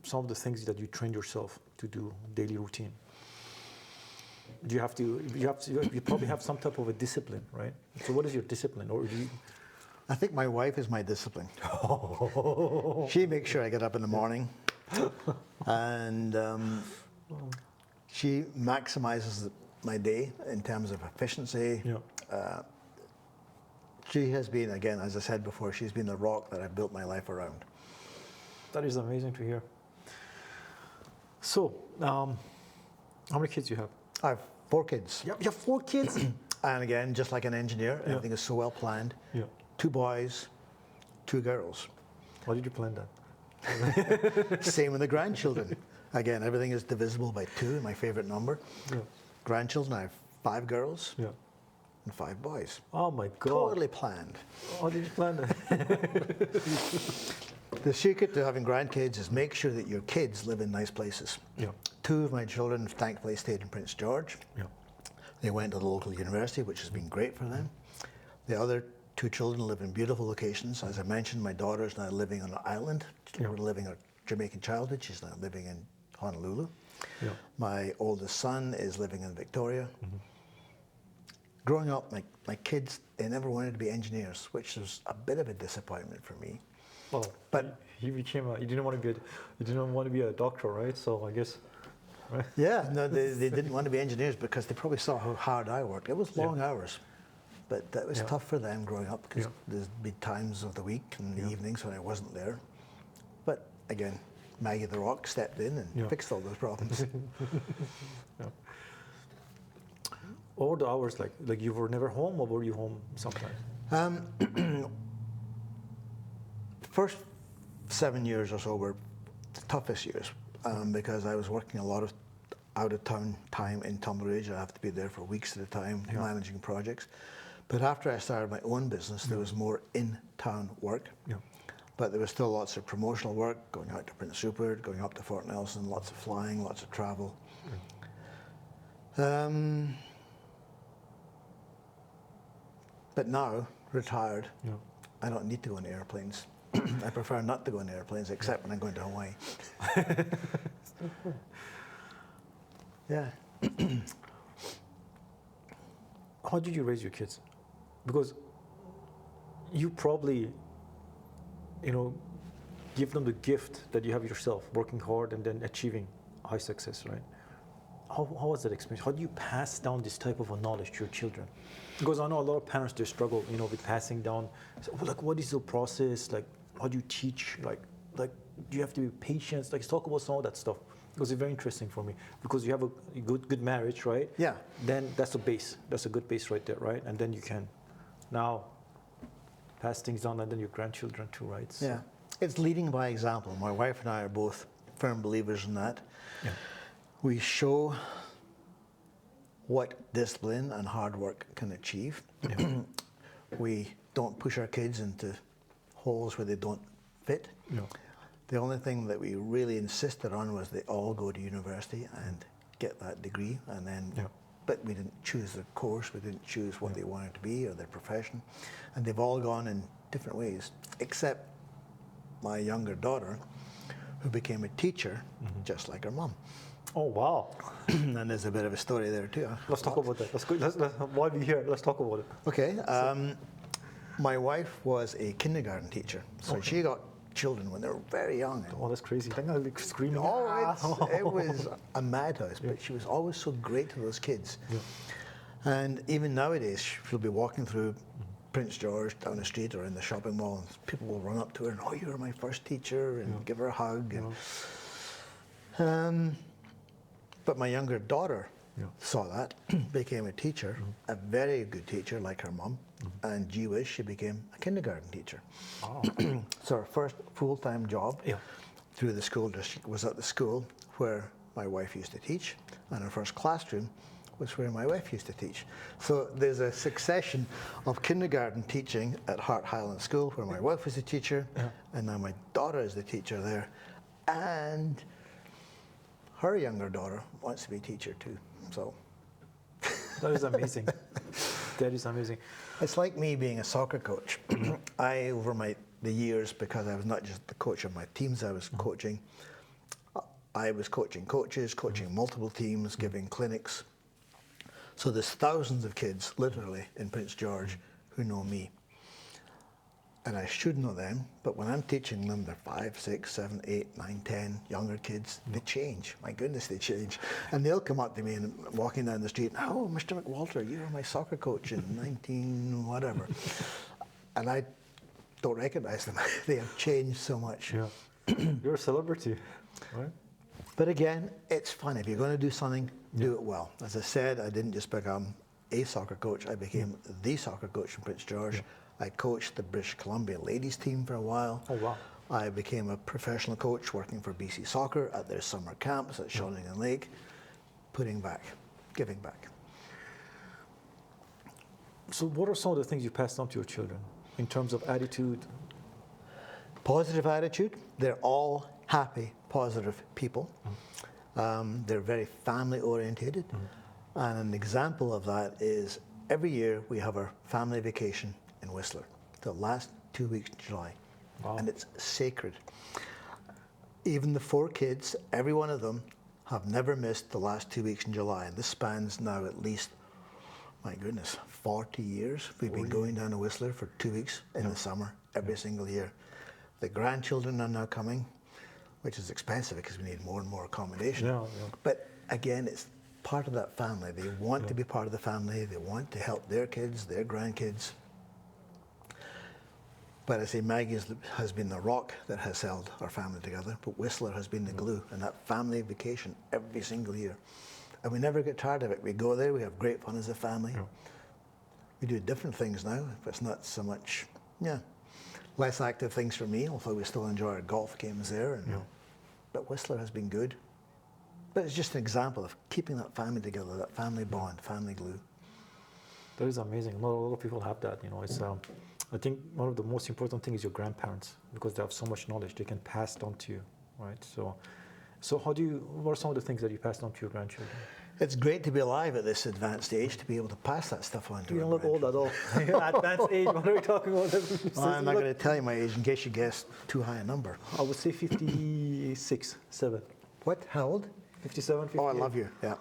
some of the things that you trained yourself to do daily routine. Do you have to? You probably have some type of a discipline, right? So, what is your discipline, or do you? I think my wife is my discipline. She makes sure I get up in the morning, and she maximizes my day in terms of efficiency. She has been, again, as I said before, she's been the rock that I've built my life around. That is amazing to hear. So, how many kids do you have? I have 4 kids. You have 4 kids? And again, just like an engineer, everything is so well planned. 2 boys, 2 girls. Why did you plan that? Same with the grandchildren. Again, everything is divisible by 2, my favorite number. Grandchildren, I have 5 girls and 5 boys. Oh my God. Totally planned. How did you plan that? The secret to having grandkids is make sure that your kids live in nice places. 2 of my children thankfully stayed in Prince George. They went to the local university, which has been great for them. The other two children live in beautiful locations. As I mentioned, my daughter is now living on an island. Yeah. We're living her Jamaican childhood. She's now living in Honolulu. Yeah. My oldest son is living in Victoria. Growing up, my kids, they never wanted to be engineers, which was a bit of a disappointment for me. Well, But he became you didn't want to be a doctor, right? So I guess, right? yeah, no, they didn't want to be engineers because they probably saw how hard I worked. It was long hours, but that was tough for them growing up because there'd be times of the week and the evenings when I wasn't there. But again, Maggie the Rock stepped in and fixed all those problems. What were the hours like? Like you were never home, or were you home sometimes? First 7 years or so were the toughest years because I was working a lot of out-of-town time in Tonbridge. I have to be there for weeks at a time, managing projects. But after I started my own business, there was more in-town work. Yeah. But there was still lots of promotional work, going out to Prince Rupert, going up to Fort Nelson, lots of flying, lots of travel. But now, retired, I don't need to go on airplanes. I prefer not to go on airplanes, except when I'm going to Hawaii. Yeah. How did you raise your kids? Because you probably, give them the gift that you have yourself, working hard and then achieving high success, right? How was that experience? How do you pass down this type of a knowledge to your children? Because I know a lot of parents, they struggle, with passing down. So, like, what is the process? Like, how do you teach? Like, do you have to be patient? Like, talk about some of that stuff. Because it's very interesting for me. Because you have a good marriage, right? Yeah. Then that's a base. That's a good base right there, right? And then you can now pass things on, and then your grandchildren too, right? So, Yeah. It's leading by example. My wife and I are both firm believers in that. Yeah. We show what discipline and hard work can achieve. Yeah. We don't push our kids into holes where they don't fit. No. The only thing that we really insisted on was they all go to university and get that degree, and then. Yeah. But we didn't choose their course. We didn't choose what they wanted to be or their profession, and they've all gone in different ways. Except my younger daughter, who became a teacher, just like her mom. Oh, wow. And there's a bit of a story there too. Let's talk about that. Let's go. While we're here, let's talk about it. Okay. My wife was a kindergarten teacher, so she got children when they were very young. Oh, that's crazy. I'm like screaming. It was a madhouse, but she was always so great to those kids. Yeah. And even nowadays, she'll be walking through Prince George down the street or in the shopping mall, and people will run up to her and, "Oh, you were my first teacher," and give her a hug. And, but my younger daughter saw that, became a teacher, a very good teacher like her mum, and gee whiz, she became a kindergarten teacher. Wow. So her first full-time job through the school district was at the school where my wife used to teach, and her first classroom was where my wife used to teach. So there's a succession of kindergarten teaching at Hart Highland School where my wife was a teacher, and now my daughter is the teacher there, and her younger daughter wants to be a teacher too. So That is amazing. That is amazing. it's like me being a soccer coach. I, over the years, because I was not just the coach of my teams, I was coaching. I was coaching coaches, coaching multiple teams, giving clinics. So there's thousands of kids, literally, in Prince George who know me. And I should know them, but when I'm teaching them, they're 5, 6, 7, 8, 9, 10, younger kids, they change. My goodness, they change. And they'll come up to me and walking down the street, "Oh, Mr. McWalter, you were my soccer coach in 19 whatever." And I don't recognize them. They have changed so much. Yeah. You're a celebrity, right? But again, it's fun. If you're going to do something, do it well. As I said, I didn't just become a soccer coach. I became the soccer coach in Prince George. I coached the British Columbia ladies team for a while. Oh, wow. I became a professional coach working for BC Soccer at their summer camps at Shawnigan Lake, giving back. So what are some of the things you passed on to your children in terms of attitude? Positive attitude. They're all happy, positive people. They're very family orientated. And an example of that is every year we have our family vacation in Whistler, the last 2 weeks in July. Wow. And it's sacred. Even the 4 kids, every one of them, have never missed the last 2 weeks in July. And this spans now at least, my goodness, 40 years. We've been going down to Whistler for 2 weeks in the summer, every single year. The grandchildren are now coming, which is expensive because we need more and more accommodation. But again, it's part of that family. They want to be part of the family. They want to help their kids, their grandkids. But I say Maggie has been the rock that has held our family together, but Whistler has been the glue, and that family vacation every single year. And we never get tired of it. We go there, we have great fun as a family. We do different things now, but it's not so much, less active things for me, although we still enjoy our golf games there. But Whistler has been good. But it's just an example of keeping that family together, that family bond, family glue. That is amazing. Not a lot of people have that. It's I think one of the most important things is your grandparents, because they have so much knowledge they can pass it on to you, right? So what are some of the things that you passed on to your grandchildren? It's great to be alive at this advanced age to be able to pass that stuff on to You don't look old at all. Advanced age, what are we talking about? Well, I'm not going to tell you my age in case you guess too high a number. I would say 56, 7. What? How old? 57, 58. Oh, I love you. Yeah.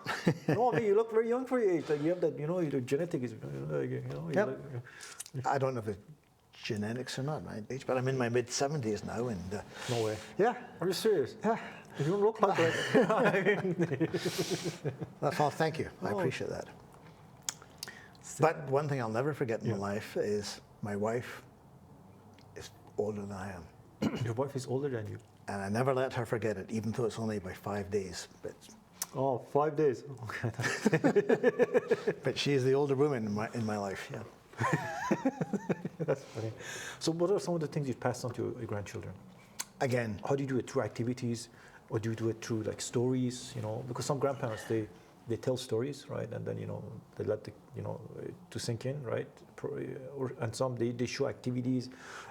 No, I mean, you look very young for your age. Like you have that, your genetic is, I don't know if it's genetics or not, my age, but I'm in my mid-70s now, and no way. yeah. Are you serious? Yeah. You don't look like that. That's all. Thank you. I appreciate that. But one thing I'll never forget in my life is my wife is older than I am. Your wife is older than you. And I never let her forget it, even though it's only by 5 days. But oh, 5 days. Okay. But she is the older woman in my life. Yeah. That's funny. So, what are some of the things you've passed on to your grandchildren? Again, how do you do it? Through activities, or do you do it through like stories? Because some grandparents they tell stories, right, and then they let the to sink in, right, and some they show activities,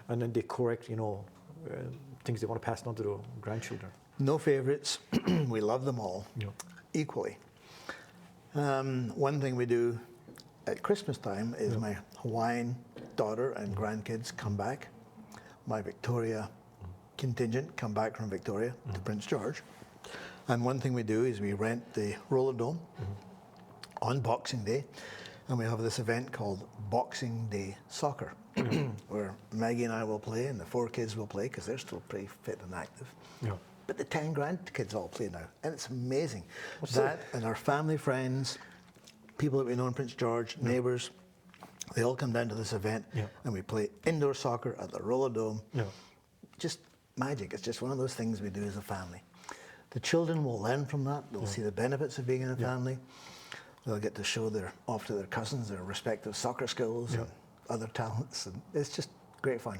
and then they correct things they want to pass on to the grandchildren. No favorites. We love them all equally. One thing we do at Christmas time is my Hawaiian daughter and grandkids come back. My Victoria contingent come back from Victoria to Prince George. And one thing we do is we rent the roller dome on Boxing Day, and we have this event called Boxing Day Soccer, where Maggie and I will play, and the 4 kids will play, because they're still pretty fit and active. But the 10 grandkids all play now, and it's amazing. And our family, friends, people that we know in Prince George, neighbours, they all come down to this event, and we play indoor soccer at the roller dome. Just magic. It's just one of those things we do as a family. The children will learn from that. They'll see the benefits of being in a family. They'll get to show off to their cousins their respective soccer skills and other talents, and it's just great fun.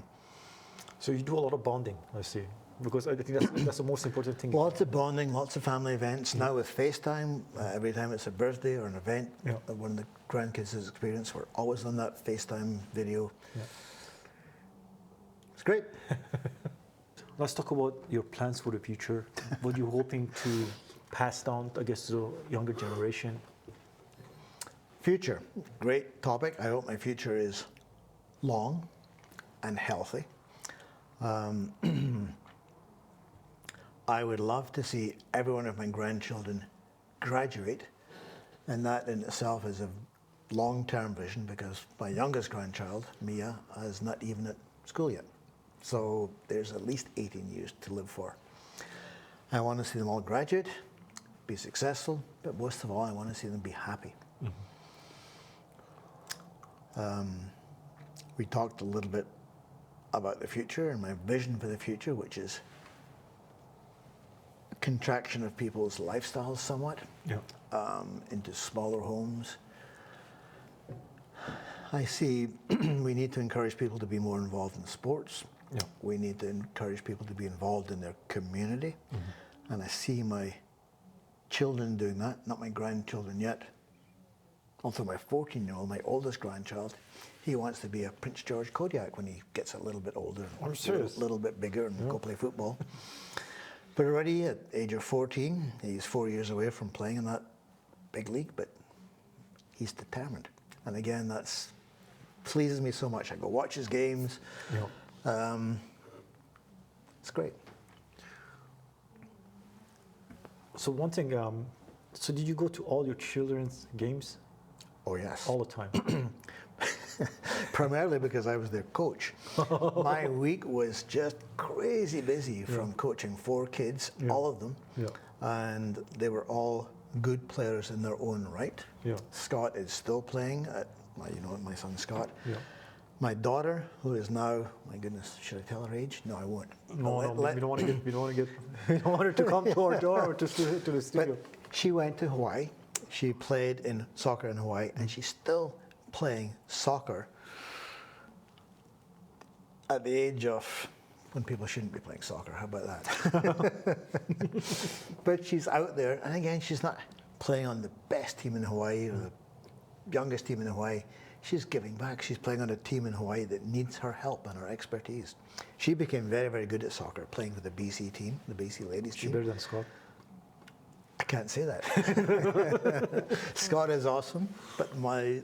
So you do a lot of bonding, I see, because I think that's the most important thing. Lots of bonding, lots of family events. Now with FaceTime, every time it's a birthday or an event that one of the grandkids has experienced, we're always on that FaceTime video. It's great. Let's talk about your plans for the future. What are you hoping to pass down, I guess, to the younger generation? Future, great topic. I hope my future is long and healthy. I would love to see every one of my grandchildren graduate, and that in itself is a long-term vision, because my youngest grandchild, Mia, is not even at school yet. So there's at least 18 years to live for. I want to see them all graduate, be successful, but most of all, I want to see them be happy. We talked a little bit about the future and my vision for the future, which is a contraction of people's lifestyles somewhat into smaller homes. I see we need to encourage people to be more involved in sports. We need to encourage people to be involved in their community. And I see my children doing that, not my grandchildren yet. Also my 14-year-old, my oldest grandchild, he wants to be a Prince George Kodiak when he gets a little bit older, a little bit bigger, and go play football. But already at the age of 14, he's 4 years away from playing in that big league, but he's determined. And again, that's pleases me so much. I go watch his games. Yeah. It's great. So one thing, so did you go to all your children's games Oh yes. all the time? Primarily because I was their coach. My week was just crazy busy from coaching 4 kids, all of them. Yeah. And they were all good players in their own right. Yeah. Scott is still playing at, my son Scott. Yeah. My daughter, who is now, my goodness, should I tell her age? No, I won't. No, we don't want to get, we don't want her to come to our door or to the studio. But she went to Hawaii. She played in soccer in Hawaii, and she's still playing soccer at the age of when people shouldn't be playing soccer. How about that? But she's out there, and again, she's not playing on the best team in Hawaii or the youngest team in Hawaii. She's giving back. She's playing on a team in Hawaii that needs her help and her expertise. She became very, very good at soccer, playing for the BC team, the BC ladies She's team. better than Scott. I can't say that. Scott is awesome, but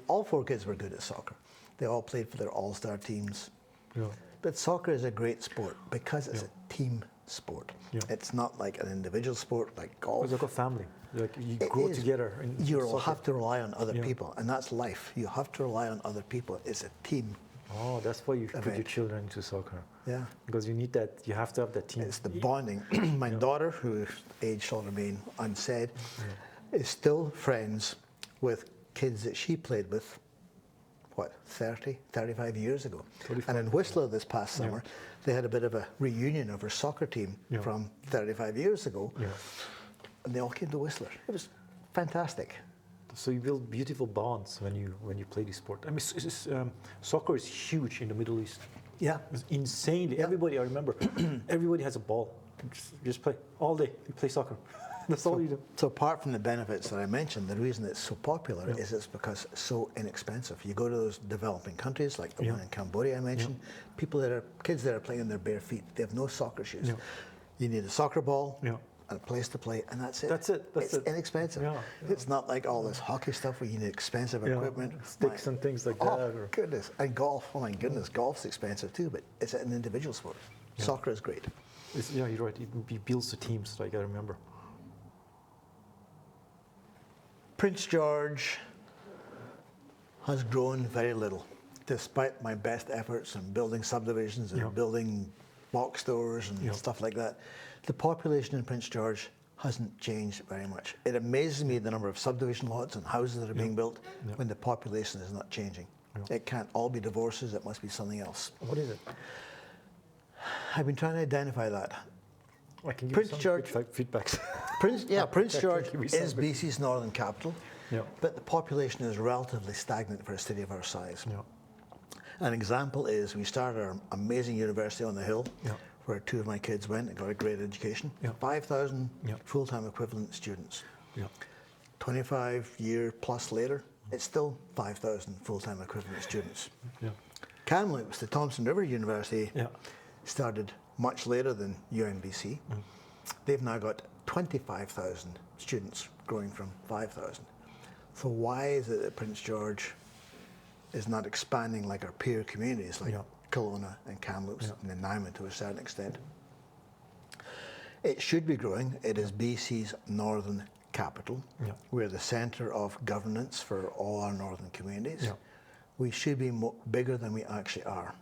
all 4 kids were good at soccer. They all played for their all-star teams. Yeah. But soccer is a great sport because it's a team sport. Yeah. It's not like an individual sport like golf. It's like a family. Like you It grow is. together. You'll have to rely on other Yeah. people, and that's life. You have to rely on other people. It's a team. Oh, that's why you put your event. children into soccer. Yeah. Because you need that, you have to have that team. It's the bonding. My daughter, whose age shall remain unsaid, is still friends with kids that she played with, 35 years ago. 35. And in Whistler this past summer, they had a bit of a reunion of her soccer team from 35 years ago. Yeah. And they all came to Whistler. It was fantastic. So you build beautiful bonds when you play this sport. I mean, soccer is huge in the Middle East. Yeah. It's insanely. Yeah. Everybody, I remember, everybody has a ball. Just play all day. You play soccer. That's all you do. So apart from the benefits that I mentioned, the reason it's so popular is it's because it's so inexpensive. You go to those developing countries like the one in Cambodia I mentioned, kids that are playing in their bare feet, they have no soccer shoes. Yeah. You need a soccer ball Yeah. and a place to play, and that's it. That's it. It's inexpensive. Yeah. It's not like all this hockey stuff where you need expensive equipment. Sticks and things like Oh, that. Or, goodness. And golf, oh my goodness, golf's expensive too, but it's an individual sport. Soccer is great. yeah, you're right. It builds the teams, like I remember. Prince George has grown very little, despite my best efforts in building subdivisions and building box stores and stuff like that. The population in Prince George hasn't changed very much. It amazes me the number of subdivision lots and houses that are being built when the population is not changing. It can't all be divorces, it must be something else. What is it? I've been trying to identify that. I can give Prince you some George- feedbacks. Prince George give me is some. BC's northern capital, Yeah. but the population is relatively stagnant for a city of our size. Yeah. An example is we started our amazing university on the hill, where 2 of my kids went and got a great education. 5,000 full-time equivalent students. Yeah. 25-year plus later, it's still 5,000 full-time equivalent students. Yeah. Kamloops, the Thompson River University, Yeah. started much later than UNBC. They've now got 25,000 students, growing from 5,000. So why is it that Prince George is not expanding like our peer communities like Kelowna and Kamloops and Nanaimo to a certain extent? It should be growing. It is BC's northern capital. We're the centre of governance for all our northern communities. We should be bigger than we actually are.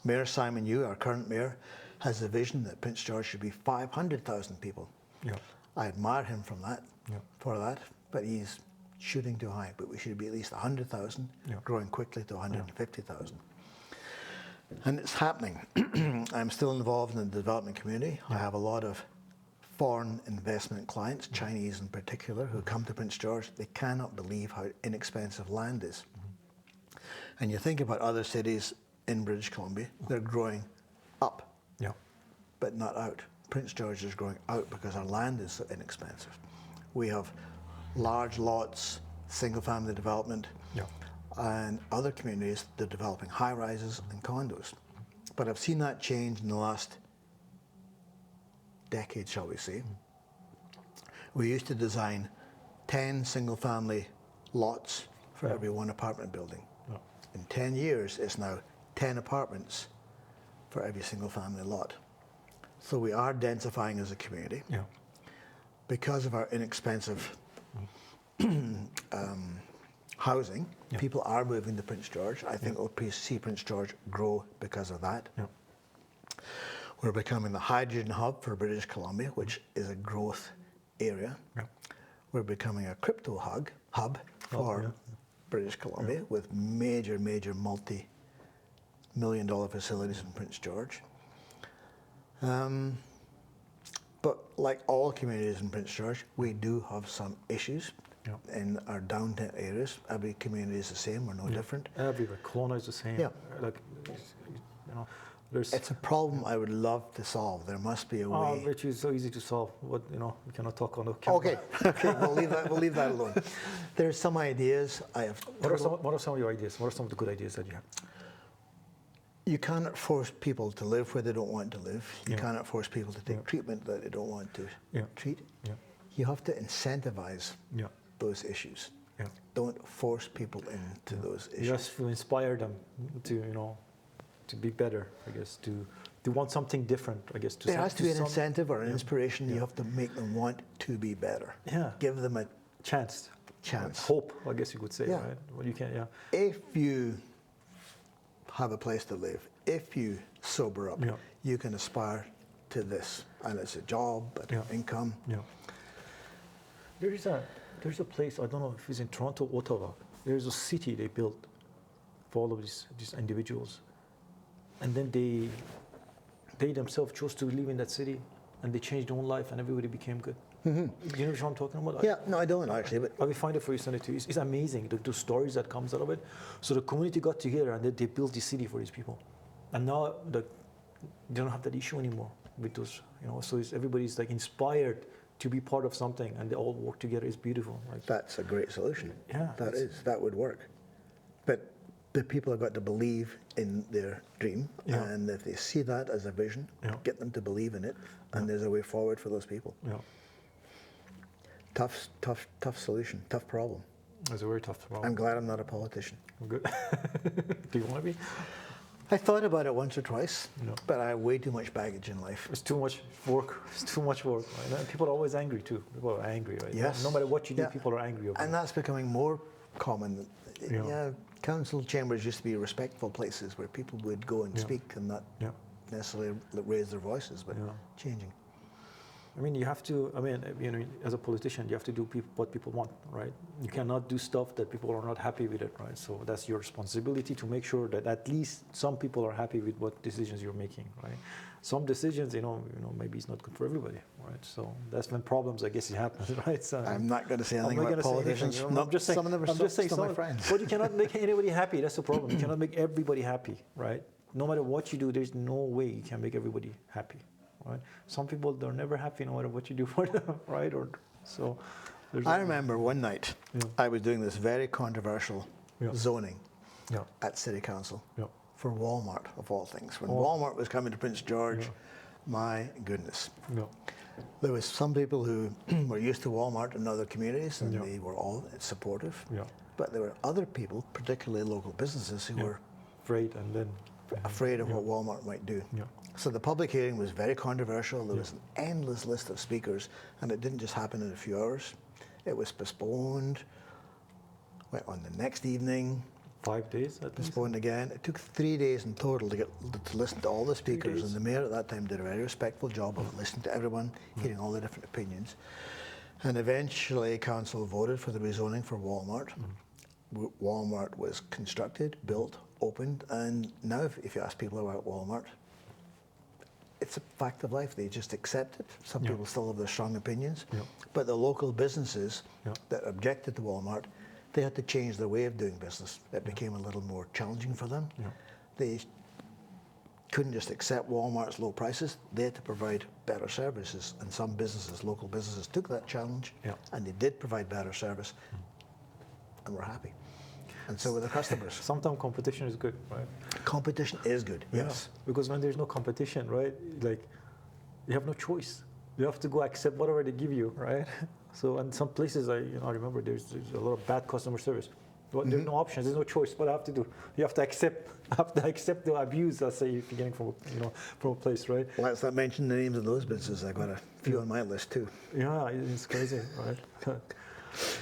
Mayor Simon Yu, our current mayor, has a vision that Prince George should be 500,000 people. I admire him for that, but he's shooting too high. But we should be at least 100,000, growing quickly to 150,000. And it's happening. I'm still involved in the development community. I have a lot of foreign investment clients, Chinese in particular, who come to Prince George. They cannot believe how inexpensive land is. And you think about other cities in British Columbia, they're growing up, but not out. Prince George is growing out because our land is so inexpensive. We have large lots, single-family development, and other communities, they're developing high-rises and condos. But I've seen that change in the last decade, shall we say. We used to design 10 single-family lots for every 1 apartment building. In 10 years, it's now 10 apartments for every single family lot. So we are densifying as a community. Yeah. Because of our inexpensive housing, Yeah. people are moving to Prince George. I think we'll see Prince George grow because of that. Yeah. We're becoming the hydrogen hub for British Columbia, which is a growth area. Yeah. We're becoming a crypto hub for British Columbia with major multi-million-dollar facilities in Prince George. But like all communities in Prince George, we do have some issues in our downtown areas. Every community is the same, we're no different. Everywhere. Kelowna is the same. Yeah. Like, there's. It's a problem I would love to solve. There must be a way. Which is so easy to solve. What we cannot talk on the camera. Okay, we'll leave that alone. There's some ideas I have. What are some of your ideas? What are some of the good ideas that you have? You cannot force people to live where they don't want to live. You cannot force people to take treatment that they don't want to treat. Yeah. You have to incentivize Yeah. those issues. Yeah. Don't force people into those issues. You have to inspire them to to be better. I guess to want something different. I guess There has to be an incentive or an inspiration. You have to make them want to be better. Yeah. Give them a chance. Hope. I guess you could say. Yeah. Right. Well, you can. Yeah. If you have a place to live, if you sober up, you can aspire to this, and it's a job, an income. Yeah. There's a place, I don't know if it's in Toronto, Ottawa. There's a city they built for all of these individuals, and then they themselves chose to live in that city, and they changed their own life, and everybody became good. Mm-hmm. You know what I'm talking about? Yeah, no, I don't actually, but I will find it for you, send it to you. It's amazing, the stories that comes out of it. So the community got together and they built this city for these people, and now they don't have that issue anymore with those. So everybody's like inspired to be part of something, and they all work together. It's beautiful. Like, that's a great solution. Yeah, that would work. But the people have got to believe in their dream, and if they see that as a vision, get them to believe in it, and there's a way forward for those people. Yeah. Tough solution, tough problem. It's a very tough problem. I'm glad I'm not a politician. Good. Do you want to be? I thought about it once or twice, but I have way too much baggage in life. It's too much work. It's too much work. Right? And people are always angry too. People are angry, right? Yes. No matter what you do, people are angry over it. And that's becoming more common. Council chambers used to be respectful places where people would go and speak and not necessarily raise their voices, but changing. I mean, you have to, as a politician, you have to do what people want, right? You cannot do stuff that people are not happy with it, right? So that's your responsibility to make sure that at least some people are happy with what decisions you're making, right? Some decisions, maybe it's not good for everybody, right? So that's when problems, I guess, happen, right? So I'm not going to say anything about politicians. I'm just saying, some of my friends. But you cannot make anybody happy. That's the problem. You cannot make everybody happy, right? No matter what you do, there's no way you can make everybody happy. Right? Some people, they're never happy no matter what you do for them, right? I remember one night I was doing this very controversial zoning at City Council for Walmart, of all things. When Walmart was coming to Prince George, my goodness. There was some people who were used to Walmart in other communities, and they were all supportive. But there were other people, particularly local businesses, who were afraid of what Walmart might do. So the public hearing was very controversial. There was an endless list of speakers, and it didn't just happen in a few hours. It was postponed, went on the next evening. 5 days? Postponed again. It took 3 days in total to listen to all the speakers, and the mayor at that time did a very respectful job of listening to everyone, hearing all the different opinions. And eventually council voted for the rezoning for Walmart. Walmart was constructed, built, opened, and now if you ask people about Walmart, it's a fact of life. They just accept it. Some people still have their strong opinions. But the local businesses that objected to Walmart, they had to change their way of doing business. It became a little more challenging for them. They couldn't just accept Walmart's low prices. They had to provide better services. And some businesses, local businesses, took that challenge, and they did provide better service, and were happy. And so were the customers. Sometimes competition is good, right? Competition is good, yes. Because when there's no competition, right, like you have no choice. You have to go accept whatever they give you, right? So, and some places, I remember there's a lot of bad customer service. Well, there's no options. There's no choice. What I have to do, you have to accept. The abuse. Let's say if you're getting from a place, right? Let's not mention the names of those businesses. I've got a few on my list too. Yeah, it's crazy, right?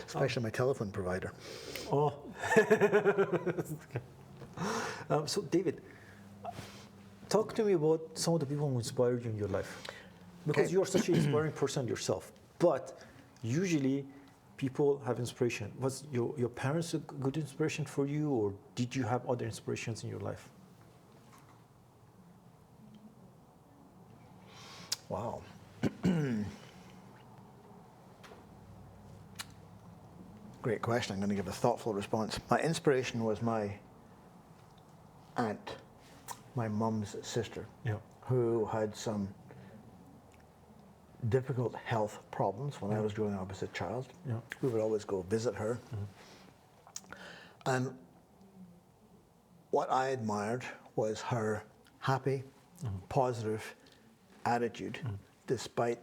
Especially my telephone provider. Oh. So David, talk to me about some of the people who inspired you in your life, because Okay. you're such an inspiring person yourself. But usually, people have inspiration. Was your parents a good inspiration for you, or did you have other inspirations in your life? Wow. Great question. I'm going to give a thoughtful response. My inspiration was my aunt, my mum's sister, Yeah. who had some difficult health problems when I was growing up as a child. Yeah. We would always go visit her. And what I admired was her happy, positive attitude, despite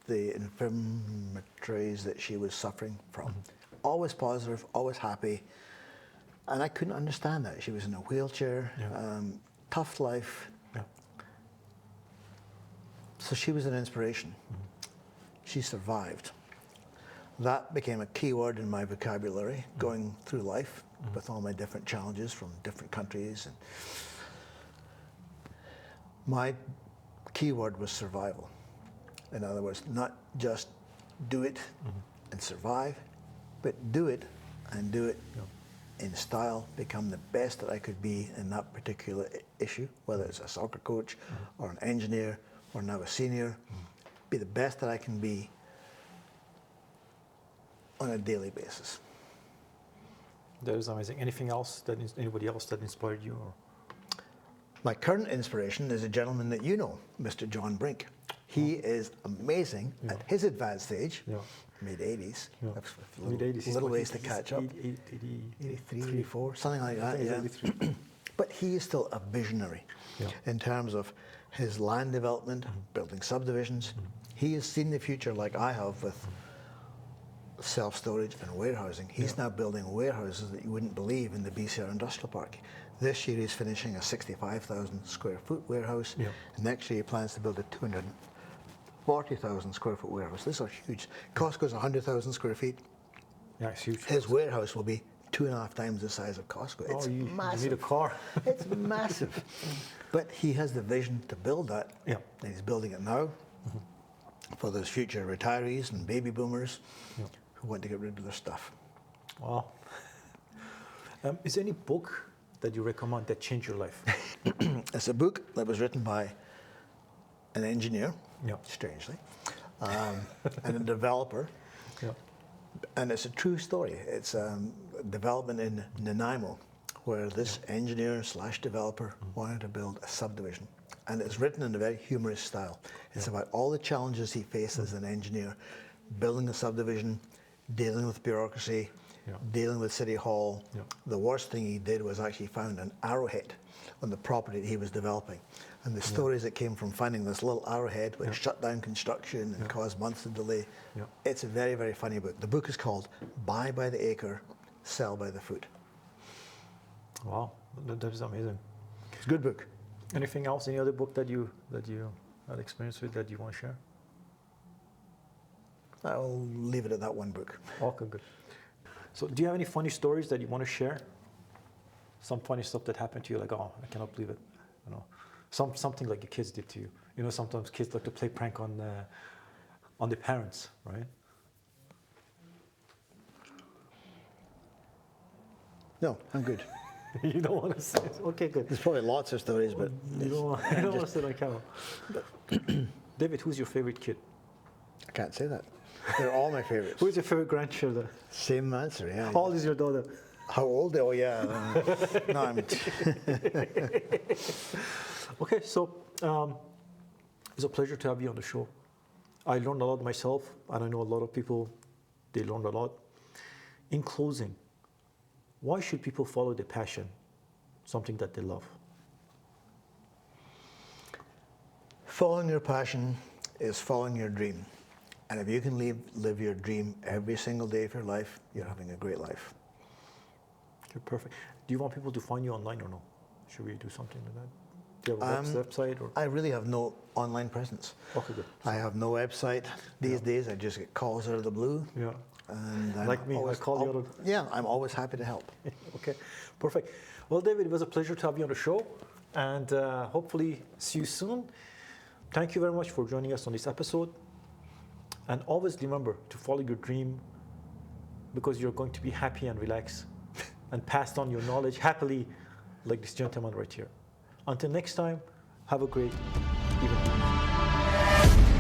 the infirmities that she was suffering from. Always positive, always happy. And I couldn't understand that. She was in a wheelchair, Yeah. tough life. Yeah. So she was an inspiration. She survived. That became a key word in my vocabulary, going through life with all my different challenges from different countries. And my key word was survival. In other words, not just do it and survive, but do it and do it in style, become the best that I could be in that particular issue, whether it's a soccer coach or an engineer or now a senior, be the best that I can be on a daily basis. That is amazing. Anything else anybody else that inspired you? Or? My current inspiration is a gentleman that you know, Mr. John Brink. He is amazing at his advanced age, mid-80s. Yeah. Mid-80s. Little ways to catch up. 83, 84, something like that. Yeah. But he is still a visionary in terms of his land development, building subdivisions. He has seen the future like I have with self-storage and warehousing. He's now building warehouses that you wouldn't believe in the BCR Industrial Park. This year he's finishing a 65,000 square foot warehouse. Next year he plans to build a 240,000 square foot warehouse. These are huge. Costco's 100,000 square feet. Yeah, it's huge. His warehouse will be 2.5 times the size of Costco. It's massive. You need a car. It's massive. But he has the vision to build that. Yeah. And he's building it now for those future retirees and baby boomers who want to get rid of their stuff. Wow. Is there any book that you recommend that changed your life? It's a book that was written by an engineer, Yeah. strangely, and a developer. Yeah. And it's a true story. It's development in Nanaimo, where this engineer / developer wanted to build a subdivision. And it's written in a very humorous style. It's about all the challenges he faced as an engineer, building a subdivision, dealing with bureaucracy, dealing with City Hall. The worst thing he did was actually found an arrowhead on the property that he was developing. And the stories that came from finding this little arrowhead which shut down construction and caused months of delay. It's a very, very funny book. The book is called Buy by the Acre, Sell by the Foot. Wow, that is amazing. It's a good book. Anything else? Any other book that you had experience with that you want to share? I'll leave it at that one book. Okay, good. So, do you have any funny stories that you want to share? Some funny stuff that happened to you, like, oh, I cannot believe it. You know, something like your kids did to you. You know, sometimes kids like to play prank on the parents, right? No, I'm good. You don't want to say it. Okay, good. There's probably lots of stories, but You don't want to sit on camera. David, who's your favorite kid? I can't say that. They're all my favorites. Who's your favorite grandchildren? Same answer, yeah. How old is your daughter? How old? Oh, yeah. No, I'm. Okay, so it's a pleasure to have you on the show. I learned a lot myself, and I know a lot of people, they learned a lot. In closing, why should people follow their passion, something that they love? Following your passion is following your dream. And if you can live your dream every single day of your life, you're having a great life. Okay, perfect. Do you want people to find you online or no? Should we do something like that? Do you have a website or? I really have no online presence. Okay, good. I have no website. These days I just get calls out of the blue. Yeah. And Like me, I call you out of... Yeah, I'm always happy to help. Okay, perfect. Well, David, it was a pleasure to have you on the show, and hopefully see you soon. Thank you very much for joining us on this episode. And always remember to follow your dream, because you're going to be happy and relaxed and passed on your knowledge happily like this gentleman right here. Until next time, have a great evening.